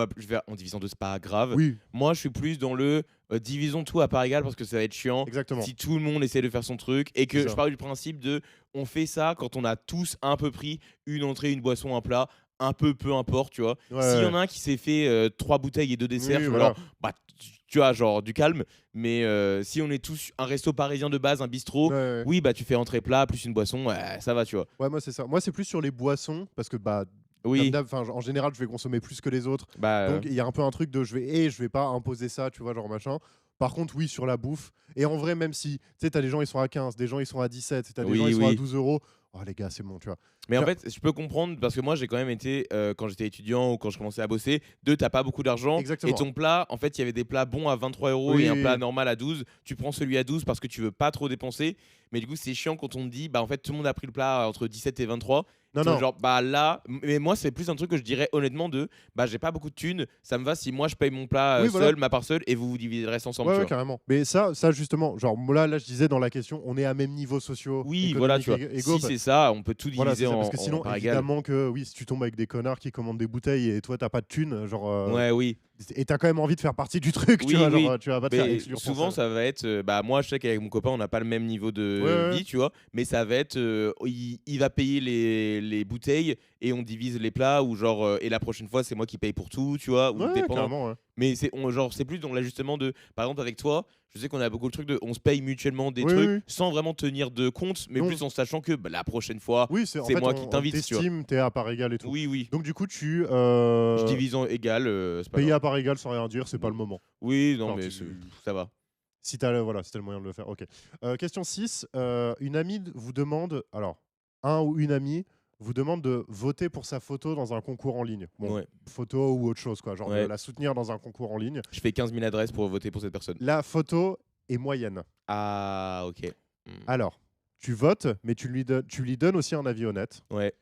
divise en deux, c'est pas grave. Oui, Moi, je suis plus dans le divisons tout à part égale parce que ça va être chiant. exactement. Si tout le monde essaie de faire son truc et C'est que ça. je parle du principe de on fait ça quand on a tous un peu pris une entrée, une boisson, un plat, un peu importe, tu vois. Ouais, S'il y ouais. en a un qui s'est fait 3 bouteilles et 2 desserts, Oui, je suis voilà. genre, bah, tu vois, genre du calme. Mais si on est tous un resto parisien de base, un bistrot, Ouais, ouais. oui, bah tu fais entrée plat plus une boisson, ouais, ça va, tu vois. Ouais, moi, c'est ça. Moi, c'est plus sur les boissons, parce que, bah, Oui, comme d'hab, en général, je vais consommer plus que les autres. bah. Donc, il y a un peu un truc de je vais pas imposer ça, tu vois, genre machin. Par contre, oui, sur la bouffe. Et en vrai, même si, tu sais, t'as des gens, ils sont à 15, des gens, ils sont à 17, t'as des Oui, gens, ils sont à oui. 12 euros. Oh, les gars, c'est bon, tu vois. Mais en Genre- fait, je peux comprendre parce que moi, j'ai quand même été, quand j'étais étudiant ou quand je commençais à bosser, t'as pas beaucoup d'argent. Exactement. Et ton plat, en fait, il y avait des plats bons à 23 € Oui, et un oui, plat oui. normal à 12. Tu prends celui à 12 parce que tu veux pas trop dépenser. Mais du coup, c'est chiant quand on te dit, bah en fait, tout le monde a pris le plat entre 17 et 23. Non, Donc, non. genre, bah là, mais moi, c'est plus un truc que je dirais honnêtement de, bah j'ai pas beaucoup de thunes. Ça me va si moi je paye mon plat Oui, voilà. seul, ma part seule, et vous divisez le reste ensemble. Ouais, tu ouais, vois. carrément. Mais ça justement, genre là, je disais dans la question, on est à même niveau sociaux. Oui, voilà, tu vois. Égaux, Si c'est ça, on peut tout diviser voilà, c'est ça, en parce que sinon, par égal. évidemment que oui, si tu tombes avec des connards qui commandent des bouteilles et toi, t'as pas de thunes, genre. Ouais, oui. Et t'as quand même envie de faire partie du truc, tu Oui, vois, oui. genre, tu vas pas te faire Mais exclure. pour souvent, ça. ça va être. Bah, moi, je sais qu'avec mon copain, on n'a pas le même niveau de Ouais, ouais. vie, tu vois. Mais ça va être. Il va payer les bouteilles et on divise les plats, ou genre. Et la prochaine fois, c'est moi qui paye pour tout, tu vois. Ou Ouais, dépendant. carrément, ouais. Mais c'est plus dans l'ajustement de. Par exemple, avec toi, je sais qu'on a beaucoup le truc de. On se paye mutuellement des Oui, trucs oui, oui. sans vraiment tenir de compte, mais Non. plus en sachant que bah, la prochaine fois. Oui, c'est en C'est fait, moi qui t'invite, tu vois. t'estime, t'es à part égale et tout. Oui, oui. Donc, du coup, tu. Je divise en égal, c'est pas Payer grave. à part égale sans rien dire, c'est pas le moment. Oui, non, Enfin, mais tu- ça va. Si t'as voilà, si t'as le moyen de le faire. Ok. Question 6. Une amie vous demande. Alors, un ou une amie vous demande de voter pour sa photo dans un concours en ligne. Bon, Ouais. photo ou autre chose, quoi. Genre Ouais. de la soutenir dans un concours en ligne. Je fais 15 000 adresses pour voter pour cette personne. La photo est moyenne. Ah, ok. Alors, tu votes, mais tu lui donnes aussi un avis honnête. Ouais.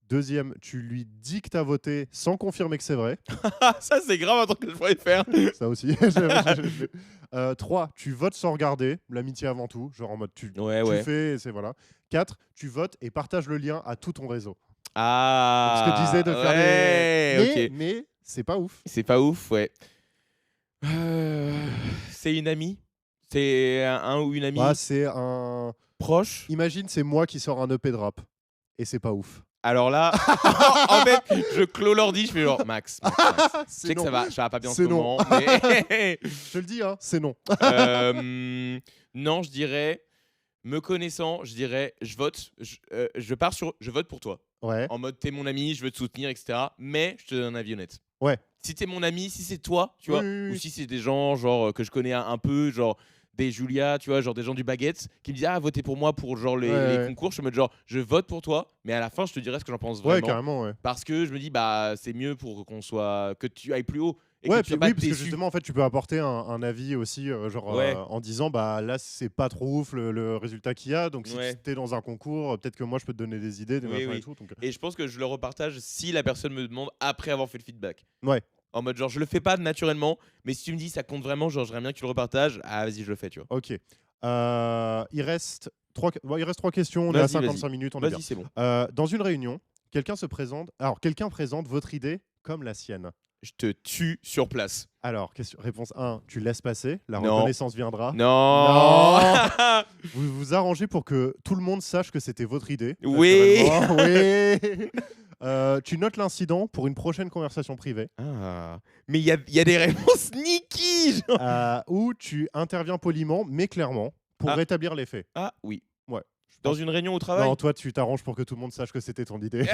Deuxième, tu lui dis que tu as voté sans confirmer que c'est vrai. Ah, ça, c'est grave un truc que je pourrais faire. Ça aussi. 3, tu votes sans regarder. L'amitié avant tout. Genre en mode tu Ouais, ouais. fais, et c'est voilà. 4, tu votes et partages le lien à tout ton réseau. Ah. Ce que je disais de faire ouais, des... ok. Mais c'est pas ouf. C'est pas ouf, ouais. C'est une amie. C'est un ou une amie Bah, c'est un... proche. Imagine, c'est moi qui sors un EP de rap. Et c'est pas ouf. Alors là, en fait, je clôt l'ordi, je fais genre Max. Je sais que ça va pas bien en ce moment. Mais... je te le dis, hein, c'est non. Non, je dirais, me connaissant, je dirais, je vote. Je pars sur, je vote pour toi. Ouais. En mode, t'es mon ami, je veux te soutenir, etc. Mais je te donne un avis honnête. Ouais. Si t'es mon ami, si c'est toi, tu vois, Oui. ou si c'est des gens genre que je connais un peu, genre des Julia, tu vois, genre des gens du baguette qui me disent votez pour moi pour genre les concours, je suis en mode genre je vote pour toi, mais à la fin je te dirai ce que j'en pense vraiment. Ouais, carrément, ouais. Parce que je me dis bah c'est mieux pour que tu ailles plus haut. Et Ouais, que tu sois pas parce que déçu. justement, en fait, tu peux apporter un avis aussi, en disant, bah là, c'est pas trop ouf le résultat qu'il y a. Donc, si tu es dans un concours, peut-être que moi, je peux te donner des idées, des machins et tout. Donc... Et je pense que je le repartage si la personne me demande après avoir fait le feedback. Ouais. En mode genre, je le fais pas naturellement, mais si tu me dis ça compte vraiment, genre, j'aimerais bien que tu le repartages, vas-y, je le fais, tu vois. Ok. Il reste 3 questions, on est à 55 minutes, on est bien. Vas-y, c'est bon. Dans une réunion, quelqu'un présente votre idée comme la sienne. Je te tue sur place. Alors, réponse 1, tu laisses passer, la reconnaissance viendra. Non. Vous vous arrangez pour que tout le monde sache que c'était votre idée. Oui. Oui. Tu notes l'incident pour une prochaine conversation privée. Mais il y a des réponses sneaky. Ou tu interviens poliment, mais clairement, pour rétablir les faits. Ah oui. Ouais. Dans une réunion au travail. Non, toi, tu t'arranges pour que tout le monde sache que c'était ton idée.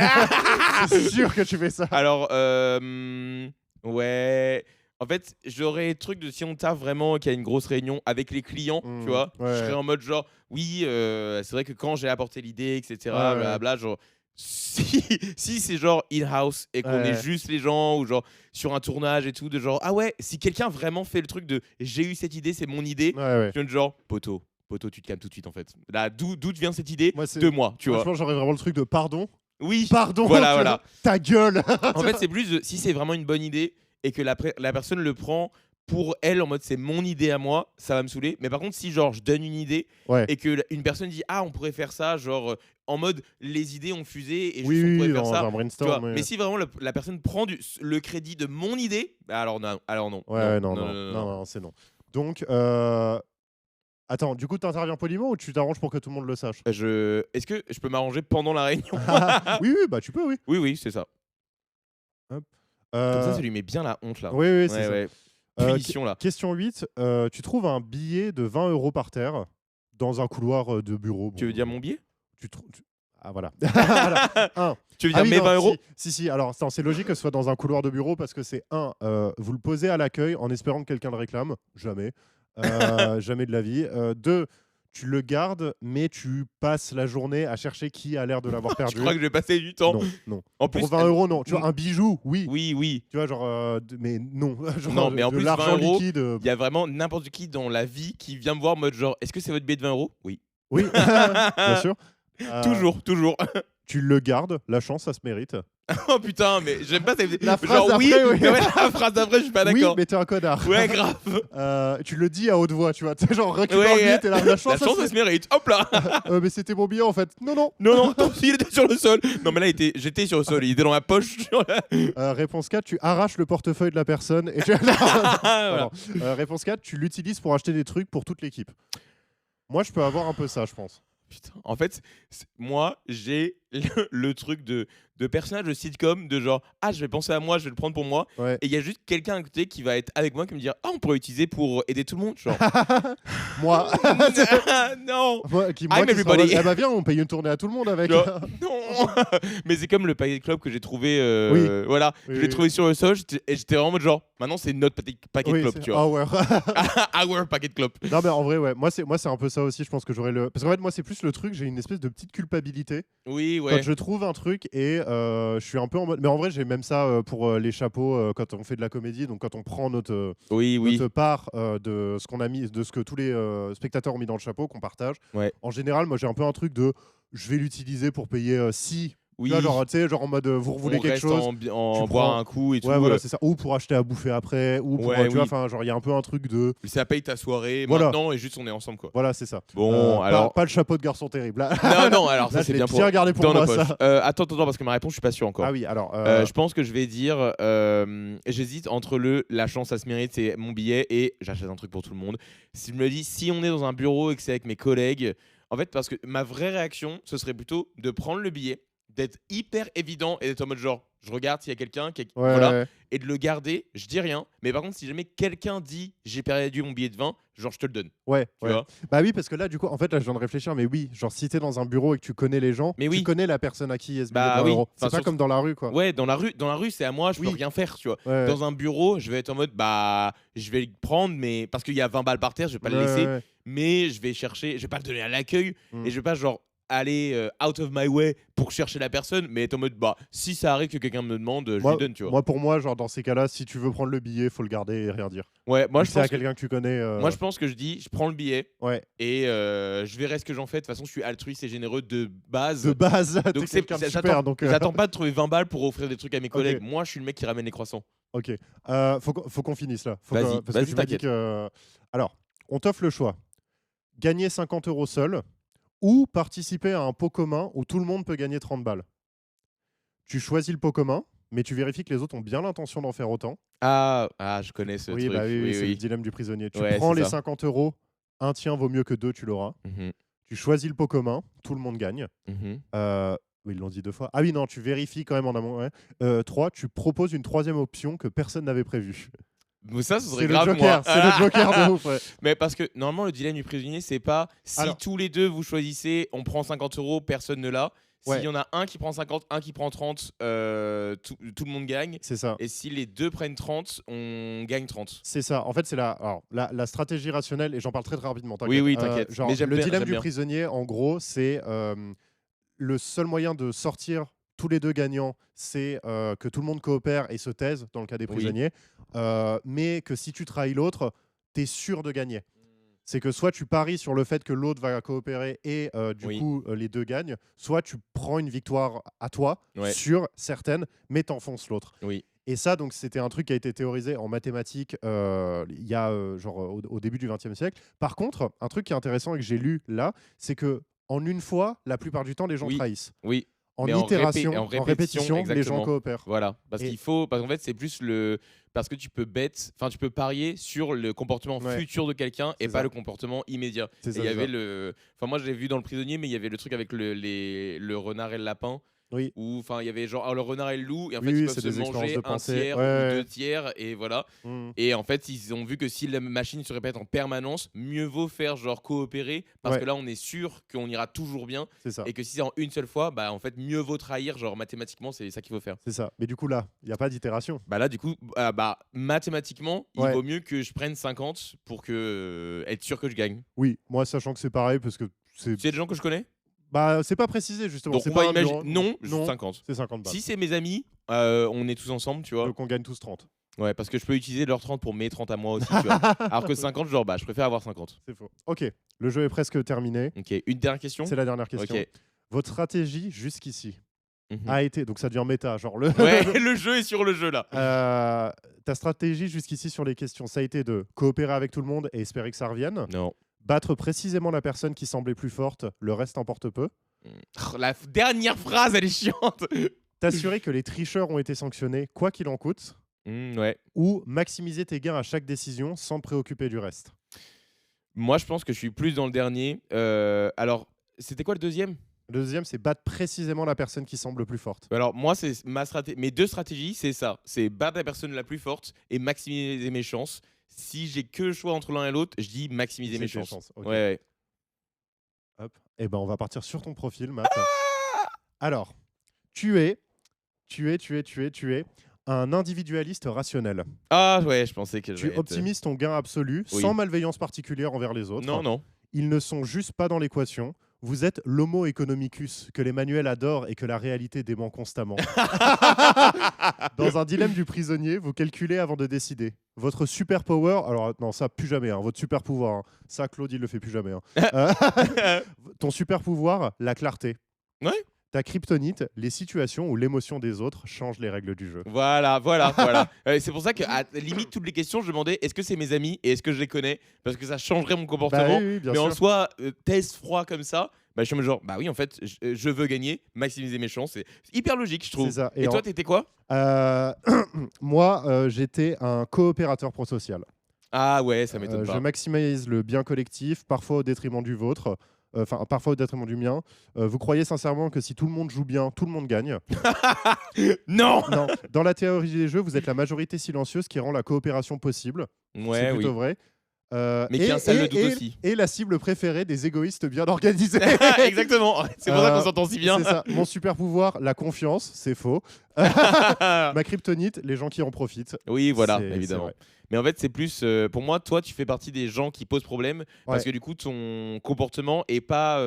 C'est sûr que tu fais ça. Alors, ouais. En fait, j'aurais le truc de si on taffe vraiment, qu'il y a une grosse réunion avec les clients, tu vois, je serais en mode genre, oui, c'est vrai que quand j'ai apporté l'idée, etc., blablabla, genre, si c'est genre in-house et qu'on est juste les gens ou genre sur un tournage et tout, de genre, si quelqu'un vraiment fait le truc de j'ai eu cette idée, c'est mon idée, je viens de genre, poteau, tu te calmes tout de suite en fait. Là, d'où vient cette idée de moi, tu vois. Je pense j'aurais vraiment le truc de pardon. Oui, pardon, voilà. Ta gueule. En fait, c'est plus si c'est vraiment une bonne idée et que la personne le prend pour elle en mode c'est mon idée à moi, ça va me saouler. Mais par contre, si genre je donne une idée et que une personne dit on pourrait faire ça, genre en mode les idées ont fusé et juste on pourrait faire ça. Un brainstorm, mais si vraiment la personne prend le crédit de mon idée, alors non. Non, c'est non. Donc, attends, du coup, tu interviens poliment ou tu t'arranges pour que tout le monde le sache? Est-ce que je peux m'arranger pendant la réunion? Oui, bah tu peux, oui. Oui, c'est ça. Hop. Comme ça lui met bien la honte là. Oui, c'est ça. Punition là. Question 8. Tu trouves un billet de 20 € par terre dans un couloir de bureau. Tu veux dire mon billet? Voilà. Tu veux dire mes 20 €? Si. Alors, c'est logique que ce soit dans un couloir de bureau parce que c'est vous le posez à l'accueil en espérant que quelqu'un le réclame. Jamais. Jamais de la vie. 2, tu le gardes, mais tu passes la journée à chercher qui a l'air de l'avoir perdu. Je crois que je vais passer du temps. Non. En plus, pour 20 €, non. Tu vois, un bijou, oui. Oui. Tu vois, genre, mais non. Genre, non, mais en plus, l'argent 20 €, liquide. Il y a vraiment n'importe qui dans la vie qui vient me voir en mode genre, est-ce que c'est votre billet de 20 €? Oui. Oui, bien sûr. Toujours. Tu le gardes, la chance, ça se mérite. Oh putain, mais j'aime pas cette... La phrase genre d'après, oui. Mais la phrase d'après, je suis pas d'accord. Oui, mais t'es un connard. Ouais, grave. Tu le dis à haute voix, tu vois. T'es genre, récupère le billet, t'es là, la chance, ça se mérite. Hop là. Mais c'était mon billet en fait. Non, tant pis, il était sur le sol. Non, mais là, j'étais sur le sol, il était dans ma poche. Réponse 4, tu arraches le portefeuille de la personne et tu... voilà. Réponse 4, tu l'utilises pour acheter des trucs pour toute l'équipe. Moi, je peux avoir un peu ça, je pense. Putain, en fait, moi, j'ai le truc de personnage de sitcom, de genre, je vais penser à moi, je vais le prendre pour moi. Ouais. Et il y a juste quelqu'un à côté qui va être avec moi, qui me dire, on pourrait l'utiliser pour aider tout le monde. Genre. Moi. Non. Moi qui viens, on paye une tournée à tout le monde avec. Non. Mais c'est comme le Packet Club que j'ai trouvé. Voilà. Je l'ai trouvé sur le sol et j'étais vraiment en mode genre, maintenant c'est notre Packet Club, tu vois. Our Packet Club. Non, mais en vrai, ouais. Moi, c'est un peu ça aussi. Je pense que j'aurais le. Parce qu'en fait, moi, c'est plus le truc, j'ai une espèce de petite culpabilité. Oui, ouais. Quand je trouve un truc et je suis un peu en mode. Mais en vrai, j'ai même ça pour les chapeaux quand on fait de la comédie. Donc, quand on prend notre part de ce qu'on a mis, de ce que tous les spectateurs ont mis dans le chapeau, qu'on partage. Ouais. En général, moi, j'ai un peu un truc de. Je vais l'utiliser pour payer si. Oui. Là, genre, tu sais, genre en mode vous voulez quelque chose. En boire un coup et tout. Ouais, voilà, c'est ça. Ou pour acheter à bouffer après. Ou pour. Tu vois, enfin, genre, il y a un peu un truc de. Ça paye ta soirée maintenant et juste on est ensemble, quoi. Voilà, c'est ça. Bon, alors. Pas le chapeau de garçon terrible. Non, alors ça, c'est bien pour. Garder pour moi, ça. Attends, parce que ma réponse, je suis pas sûr encore. Ah oui, alors. Je pense que je vais dire. J'hésite entre la chance, ça se mérite, c'est mon billet et j'achète un truc pour tout le monde. Si je me dis, si on est dans un bureau et que c'est avec mes collègues, en fait, parce que ma vraie réaction, ce serait plutôt de prendre le billet, d'être hyper évident et d'être en mode genre, je regarde s'il y a quelqu'un Ouais, voilà, ouais. et de le garder, je dis rien. Mais par contre, si jamais quelqu'un dit j'ai perdu mon billet de 20, genre je te le donne. Ouais, Tu ouais. vois. Bah oui, parce que là, du coup, en fait, là, je viens de réfléchir, mais oui, genre, si t'es dans un bureau et que tu connais les gens, Mais tu oui. connais la personne à qui est ce billet Bah de 20 oui. euros. Enfin, C'est pas surtout- comme dans la rue, quoi. Ouais, dans la rue, c'est à moi, je peux Oui. rien faire, tu vois. Ouais, Dans un bureau, je vais être en mode bah je vais le prendre, mais parce qu'il y a 20 balles par terre, je vais pas le ouais, laisser, ouais. mais je vais chercher, je vais pas le donner à l'accueil Mm. et je vais pas genre aller out of my way pour chercher la personne, mais être en mode bah si ça arrive que quelqu'un me demande, je lui donne, tu vois. Pour moi, genre, dans ces cas-là, si tu veux prendre le billet, faut le garder et rien dire. Ouais, moi Si je c'est à pense que, quelqu'un que tu connais. moi je pense que je dis, je prends le billet Ouais. et je verrai ce que j'en fais. De toute façon, je suis altruiste et généreux de base. De base, t'es Donc quelqu'un de j'attends super. Donc, j'attends pas de trouver 20 balles pour offrir des trucs à mes collègues. Ok. Moi, je suis le mec qui ramène les croissants. Ok. Faut qu'on finisse là. Vas-y, parce que vas-y, tu m'as dit t'inquiète. que. Alors, on t'offre le choix. Gagner 50 € seul ou participer à un pot commun où tout le monde peut gagner 30 balles. Tu choisis le pot commun, mais tu vérifies que les autres ont bien l'intention d'en faire autant. Ah, je connais ce Oui, truc. bah oui, Oui, c'est oui. le dilemme du prisonnier. Tu Ouais, prends c'est les ça. 50 €, un tien vaut mieux que deux, tu l'auras. Mhm, Tu choisis le pot commun, tout le monde gagne. mhm. Oui, ils l'ont dit 2 fois. Ah oui, non, tu vérifies quand même en amont. Ouais. 3, tu proposes une troisième option que personne n'avait prévue. Mais ça, ce serait C'est le grave, Joker, moi. c'est le Joker de ouf. Ouais. Mais parce que normalement, le dilemme du prisonnier, c'est pas si Alors- tous les deux vous choisissez, on prend 50 €, personne ne l'a. S'il Ouais. y en a un qui prend 50, un qui prend 30, tout le monde gagne. C'est ça. Et si les deux prennent 30, on gagne 30. C'est ça. En fait, c'est la stratégie rationnelle, et j'en parle très, très rapidement. Oui, oui, t'inquiète. t'inquiète. Genre, Mais j'aime le bien, dilemme j'aime du bien. prisonnier, en gros, c'est le seul moyen de sortir tous les deux gagnants, c'est que tout le monde coopère et se taise, dans le cas des Oui. prisonniers. Mais que si tu trahis l'autre, tu es sûr de gagner. C'est que soit tu paries sur le fait que l'autre va coopérer et du Oui. coup les deux gagnent, soit tu prends une victoire à toi, Ouais. sur certaines, mais t'enfonces l'autre. Oui. Et ça, donc, c'était un truc qui a été théorisé en mathématiques il y a au début du XXe siècle. Par contre, un truc qui est intéressant et que j'ai lu là, c'est que en une fois, la plupart du temps, les gens Oui. trahissent. Oui. En Mais itération, en répétition, les gens exactement. coopèrent. Voilà, parce Et- qu'il faut, parce qu'en fait c'est plus le, parce que tu peux tu peux parier sur le comportement Ouais. futur de quelqu'un et C'est pas ça. le comportement immédiat. C'est Et ça, il y c'est avait ça. le, enfin moi je l'ai vu dans le prisonnier, mais il y avait le truc avec le renard et le lapin. Oui. Où enfin il y avait genre le renard et le loup et en fait Oui, ils oui, peuvent c'est se des expériences manger de un pensée. tiers Ouais. ou 2 tiers et voilà. Mmh. Et en fait ils ont vu que si la machine se répète en permanence, mieux vaut faire genre coopérer parce Ouais. que là on est sûr qu'on ira toujours bien. C'est ça. Et que si c'est en une seule fois, bah en fait mieux vaut trahir, genre mathématiquement c'est ça qu'il faut faire. C'est ça. Mais du coup, là, il n'y a pas d'itération. Bah là du coup, bah mathématiquement, il Ouais. vaut mieux que je prenne 50 pour que être sûr que je gagne. Oui, moi, sachant que c'est pareil, parce que c'est. C'est des gens que je connais. C'est pas précisé, justement. Donc C'est on va pas un imaginer bureau. non, non, 50. c'est 50 balles. Si c'est mes amis, on est tous ensemble, tu vois. Donc on gagne tous 30. Ouais, parce que je peux utiliser leurs 30 pour mes 30 à moi aussi, tu vois. Alors que 50, genre bah je préfère avoir 50. C'est faux. Ok, le jeu est presque terminé. OK, une dernière question. C'est la dernière question. OK. Votre stratégie jusqu'ici Mhm. a été, donc ça devient méta, genre le. Ouais, le jeu est sur le jeu là. Ta stratégie jusqu'ici sur les questions, ça a été de coopérer avec tout le monde et espérer que ça revienne. Non. Battre précisément la personne qui semblait plus forte, le reste importe peu. La dernière phrase, elle est chiante. T'assurer que les tricheurs ont été sanctionnés, quoi qu'il en coûte. Ouais. Ou maximiser tes gains à chaque décision sans te préoccuper du reste. Moi, je pense que je suis plus dans le dernier. Alors, c'était quoi le deuxième? Le deuxième, c'est battre précisément la personne qui semble plus forte. Alors, moi, c'est mes deux stratégies, c'est ça. C'est battre la personne la plus forte et maximiser mes chances. Si j'ai que le choix entre l'un et l'autre, je dis maximiser mes C'est tes chances. ok. Ouais. Hop. Et ben, on va partir sur ton profil, Matt. Alors, tu es un individualiste rationnel. Ah ouais, je pensais que Tu optimises ton gain absolu Oui. sans malveillance particulière envers les autres. Non, non. Ils ne sont juste pas dans l'équation. Vous êtes l'homo economicus que les manuels adorent et que la réalité dément constamment. Dans un dilemme du prisonnier, vous calculez avant de décider. Votre super power, alors non, ça plus jamais, hein, votre super pouvoir, hein. Ça Claude il le fait plus jamais. Hein. Ton super pouvoir, la clarté. Ouais. Ta kryptonite, les situations où l'émotion des autres change les règles du jeu. Voilà. C'est pour ça que, à la limite, toutes les questions, je demandais est-ce que c'est mes amis et est-ce que je les connais? Parce que ça changerait mon comportement. Bah oui, bien Mais en sûr. soi, test froid comme ça, bah, je suis genre, bah oui, en fait, je veux gagner, maximiser mes chances. C'est hyper logique, je trouve. C'est ça. Et toi, t'étais quoi? Moi, j'étais un coopérateur prosocial. Ah ouais, ça m'étonne Je pas. maximise le bien collectif, parfois au détriment du vôtre. parfois au détriment du mien. Vous croyez sincèrement que si tout le monde joue bien, tout le monde gagne? Non. Non. Dans la théorie des jeux, vous êtes la majorité silencieuse qui rend la coopération possible. C'est Ouais, oui. plutôt vrai. Mais qui installe le doute aussi. Et la cible préférée des égoïstes bien organisés. Exactement. C'est pour ça qu'on s'entend si bien. C'est ça. Mon super pouvoir, la confiance, c'est faux. Ma kryptonite, les gens qui en profitent. Oui, voilà, C'est évidemment. vrai. Mais en fait, c'est plus pour moi, toi, tu fais partie des gens qui posent problème parce Ouais. que du coup, ton comportement est pas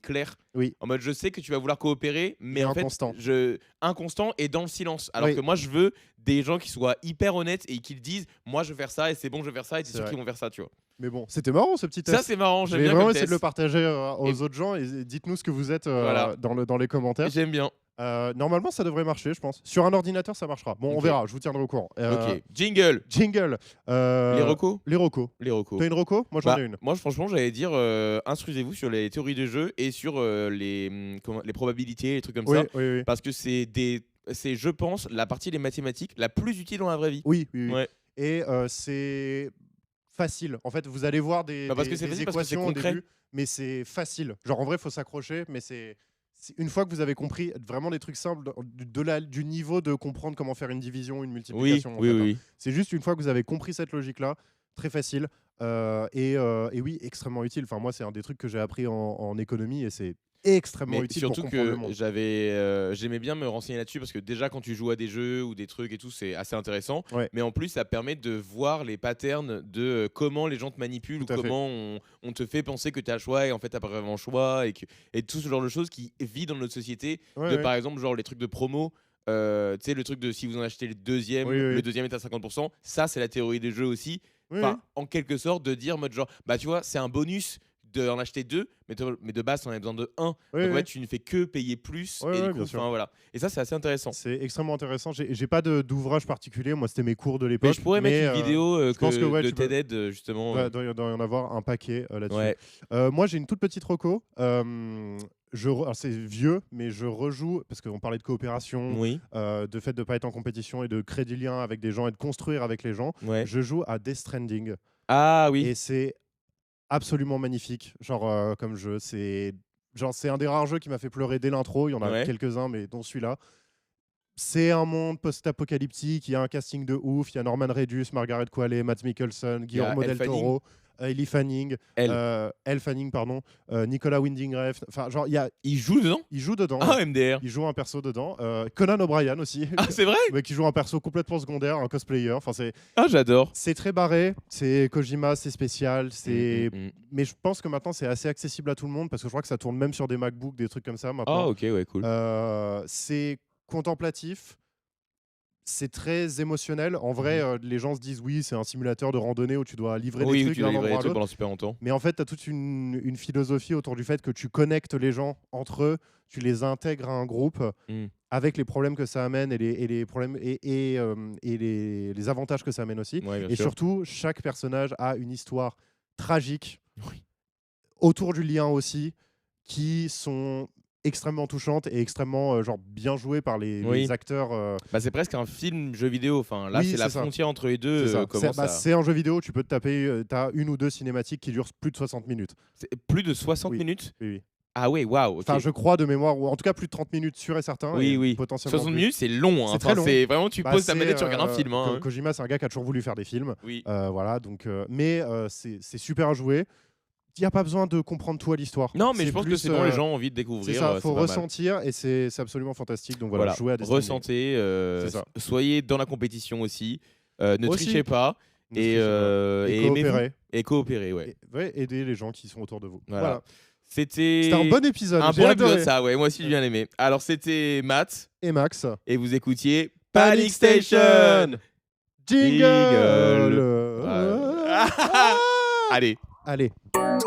clair. Oui. En mode, je sais que tu vas vouloir coopérer, mais Et en inconstant. fait, inconstant et dans le silence. Alors Oui. que moi, je veux des gens qui soient hyper honnêtes et qui le disent. Moi, je veux faire ça et c'est bon, je veux faire ça et t'es C'est sûr vrai. qu'ils vont faire ça, tu vois. Mais bon, c'était marrant ce petit test. Ça, c'est marrant. Je J'aime vais bien vraiment comme essayer de le test. partager aux Et- autres gens et dites-nous ce que vous êtes Voilà. dans les commentaires. J'aime bien. Normalement, ça devrait marcher, je pense. Sur un ordinateur, ça marchera. Bon, on Ok. verra, je vous tiendrai au courant. Ok. Jingle. Jingle. Les recos. Les recos. Les recos. T'as une reco? Moi, j'en ai une. Moi, franchement, j'allais dire, instruisez-vous sur les théories de jeu et sur les probabilités, les trucs comme Oui, ça. oui, oui. Parce que c'est, je pense, la partie des mathématiques la plus utile dans la vraie vie. Oui, oui, oui. Ouais. Et c'est facile. En fait, vous allez voir des, Bah, parce que des c'est facile, parce que c'est équations au concret. début, mais c'est facile. Genre, en vrai, il faut s'accrocher, mais une fois que vous avez compris vraiment des trucs simples du niveau de comprendre comment faire une division, une Oui, multiplication. en oui, fait, hein. oui. C'est juste une fois que vous avez compris cette logique-là, très facile. Et oui, extrêmement utile. Enfin, moi, c'est un des trucs que j'ai appris en économie et c'est extrêmement Mais utile surtout pour comprendre le que monde. j'aimais bien me renseigner là-dessus parce que déjà quand tu joues à des jeux ou des trucs et tout, c'est assez intéressant. Ouais. Mais en plus, ça permet de voir les patterns de comment les gens te manipulent Tout ou à fait. comment on te fait penser que tu as le choix et en fait tu pas vraiment le choix et tout ce genre de choses qui vit dans notre société. Ouais, De ouais. par exemple genre les trucs de promo. Tu sais le truc de si vous en achetez le deuxième, Oui, oui. le deuxième est à 50%. Ça c'est la théorie des jeux aussi. Oui, Enfin, oui. en quelque sorte de dire mode genre bah tu vois c'est un bonus d'en acheter deux mais de base t'en as besoin de un. Oui, Donc en oui. fait, tu ne fais que payer plus. Ouais, et ouais, du bien coup, sûr. voilà. Et ça, c'est assez intéressant. C'est extrêmement intéressant. J'ai pas d'ouvrage particulier. Moi, c'était mes cours de Mais l'époque. je pourrais mettre une vidéo je pense que, ouais, de tu peux- TED, justement. Ouais, doit y en avoir un paquet là-dessus. Ouais. Moi, j'ai une toute petite reco. Alors, c'est vieux, mais je rejoue, parce qu'on parlait de coopération, Oui. de fait de ne pas être en compétition et de créer des liens avec des gens et de construire avec les gens. Ouais. Je joue à Death Stranding. Ah oui. Et c'est absolument magnifique, genre comme jeu. C'est un des rares jeux qui m'a fait pleurer dès l'intro. Il y en a Ouais. quelques-uns, mais dont celui-là. C'est un monde post-apocalyptique. Il y a un casting de ouf. Il y a Norman Reedus, Margaret Qualley, Matt Mikkelsen, Il y a Guillermo Elle del Toro, Ellie Fanning, Elle Fanning, pardon, Nicolas Winding Refn. Enfin, genre, Il joue dedans. il joue dedans. Ah, MDR. Il joue un perso dedans. Conan O'Brien aussi, Ah, c'est vrai. mais qui joue un perso complètement secondaire, un cosplayer. Enfin, Ah, j'adore. c'est très barré. C'est Kojima, c'est spécial. Mais je pense que maintenant, c'est assez accessible à tout le monde parce que je crois que ça tourne même sur des MacBooks, des trucs comme ça maintenant. Ah, ok, ouais, cool. C'est contemplatif. C'est très émotionnel. En vrai, les gens se disent oui, c'est un simulateur de randonnée où tu dois livrer Oui, des où trucs tu dois d'un livrer endroit des à trucs l'autre. pendant super longtemps. Mais en fait, tu as toute une philosophie autour du fait que tu connectes les gens entre eux, tu les intègres à un groupe avec les problèmes que ça amène et les problèmes et les avantages que ça amène aussi. Ouais, bien Et sûr. surtout, chaque personnage a une histoire tragique autour du lien aussi, qui sont extrêmement touchantes et extrêmement bien jouées par les acteurs. Bah, c'est presque un film jeu vidéo. Enfin, là, Oui, c'est la c'est ça. frontière entre les deux. C'est ça. Commence à... C'est un jeu vidéo, tu peux te taper, tu as une ou deux cinématiques qui durent plus de 60 minutes. C'est plus de 60 Oui. minutes. Oui, oui. Ah ouais, waouh. ok. Enfin, je crois de mémoire, ou en tout cas plus de 30 minutes sûr et certain. Oui, et oui. Potentiellement 60 plus. minutes, c'est long. Hein. C'est très long. C'est vraiment, tu Bah, poses ta c'est, manette, tu regardes un film. Hein. Kojima, c'est un gars qui a toujours voulu faire des films. Oui. Voilà, donc, mais c'est super à jouer. Il n'y a pas besoin de comprendre tout à l'histoire. Non, mais C'est je pense que plus, c'est bon, les gens ont envie de découvrir. C'est ça, il c'est faut pas mal. ressentir et c'est absolument fantastique. Donc voilà, jouer à des ressentez, C'est ça. soyez dans la compétition aussi. Ne Aussi. trichez pas et aimez-vous coopérer. et coopérez. Ouais. Aider les gens qui sont autour de vous. Voilà. C'était un bon épisode. Un j'ai bon adoré. épisode, ça, ouais. Moi aussi, j'ai bien aimé. Alors, c'était Matt Et Max. et vous écoutiez Panic Station. Jingle. Voilà. Allez. Allez.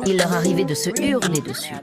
Il leur arrivait de se hurler dessus.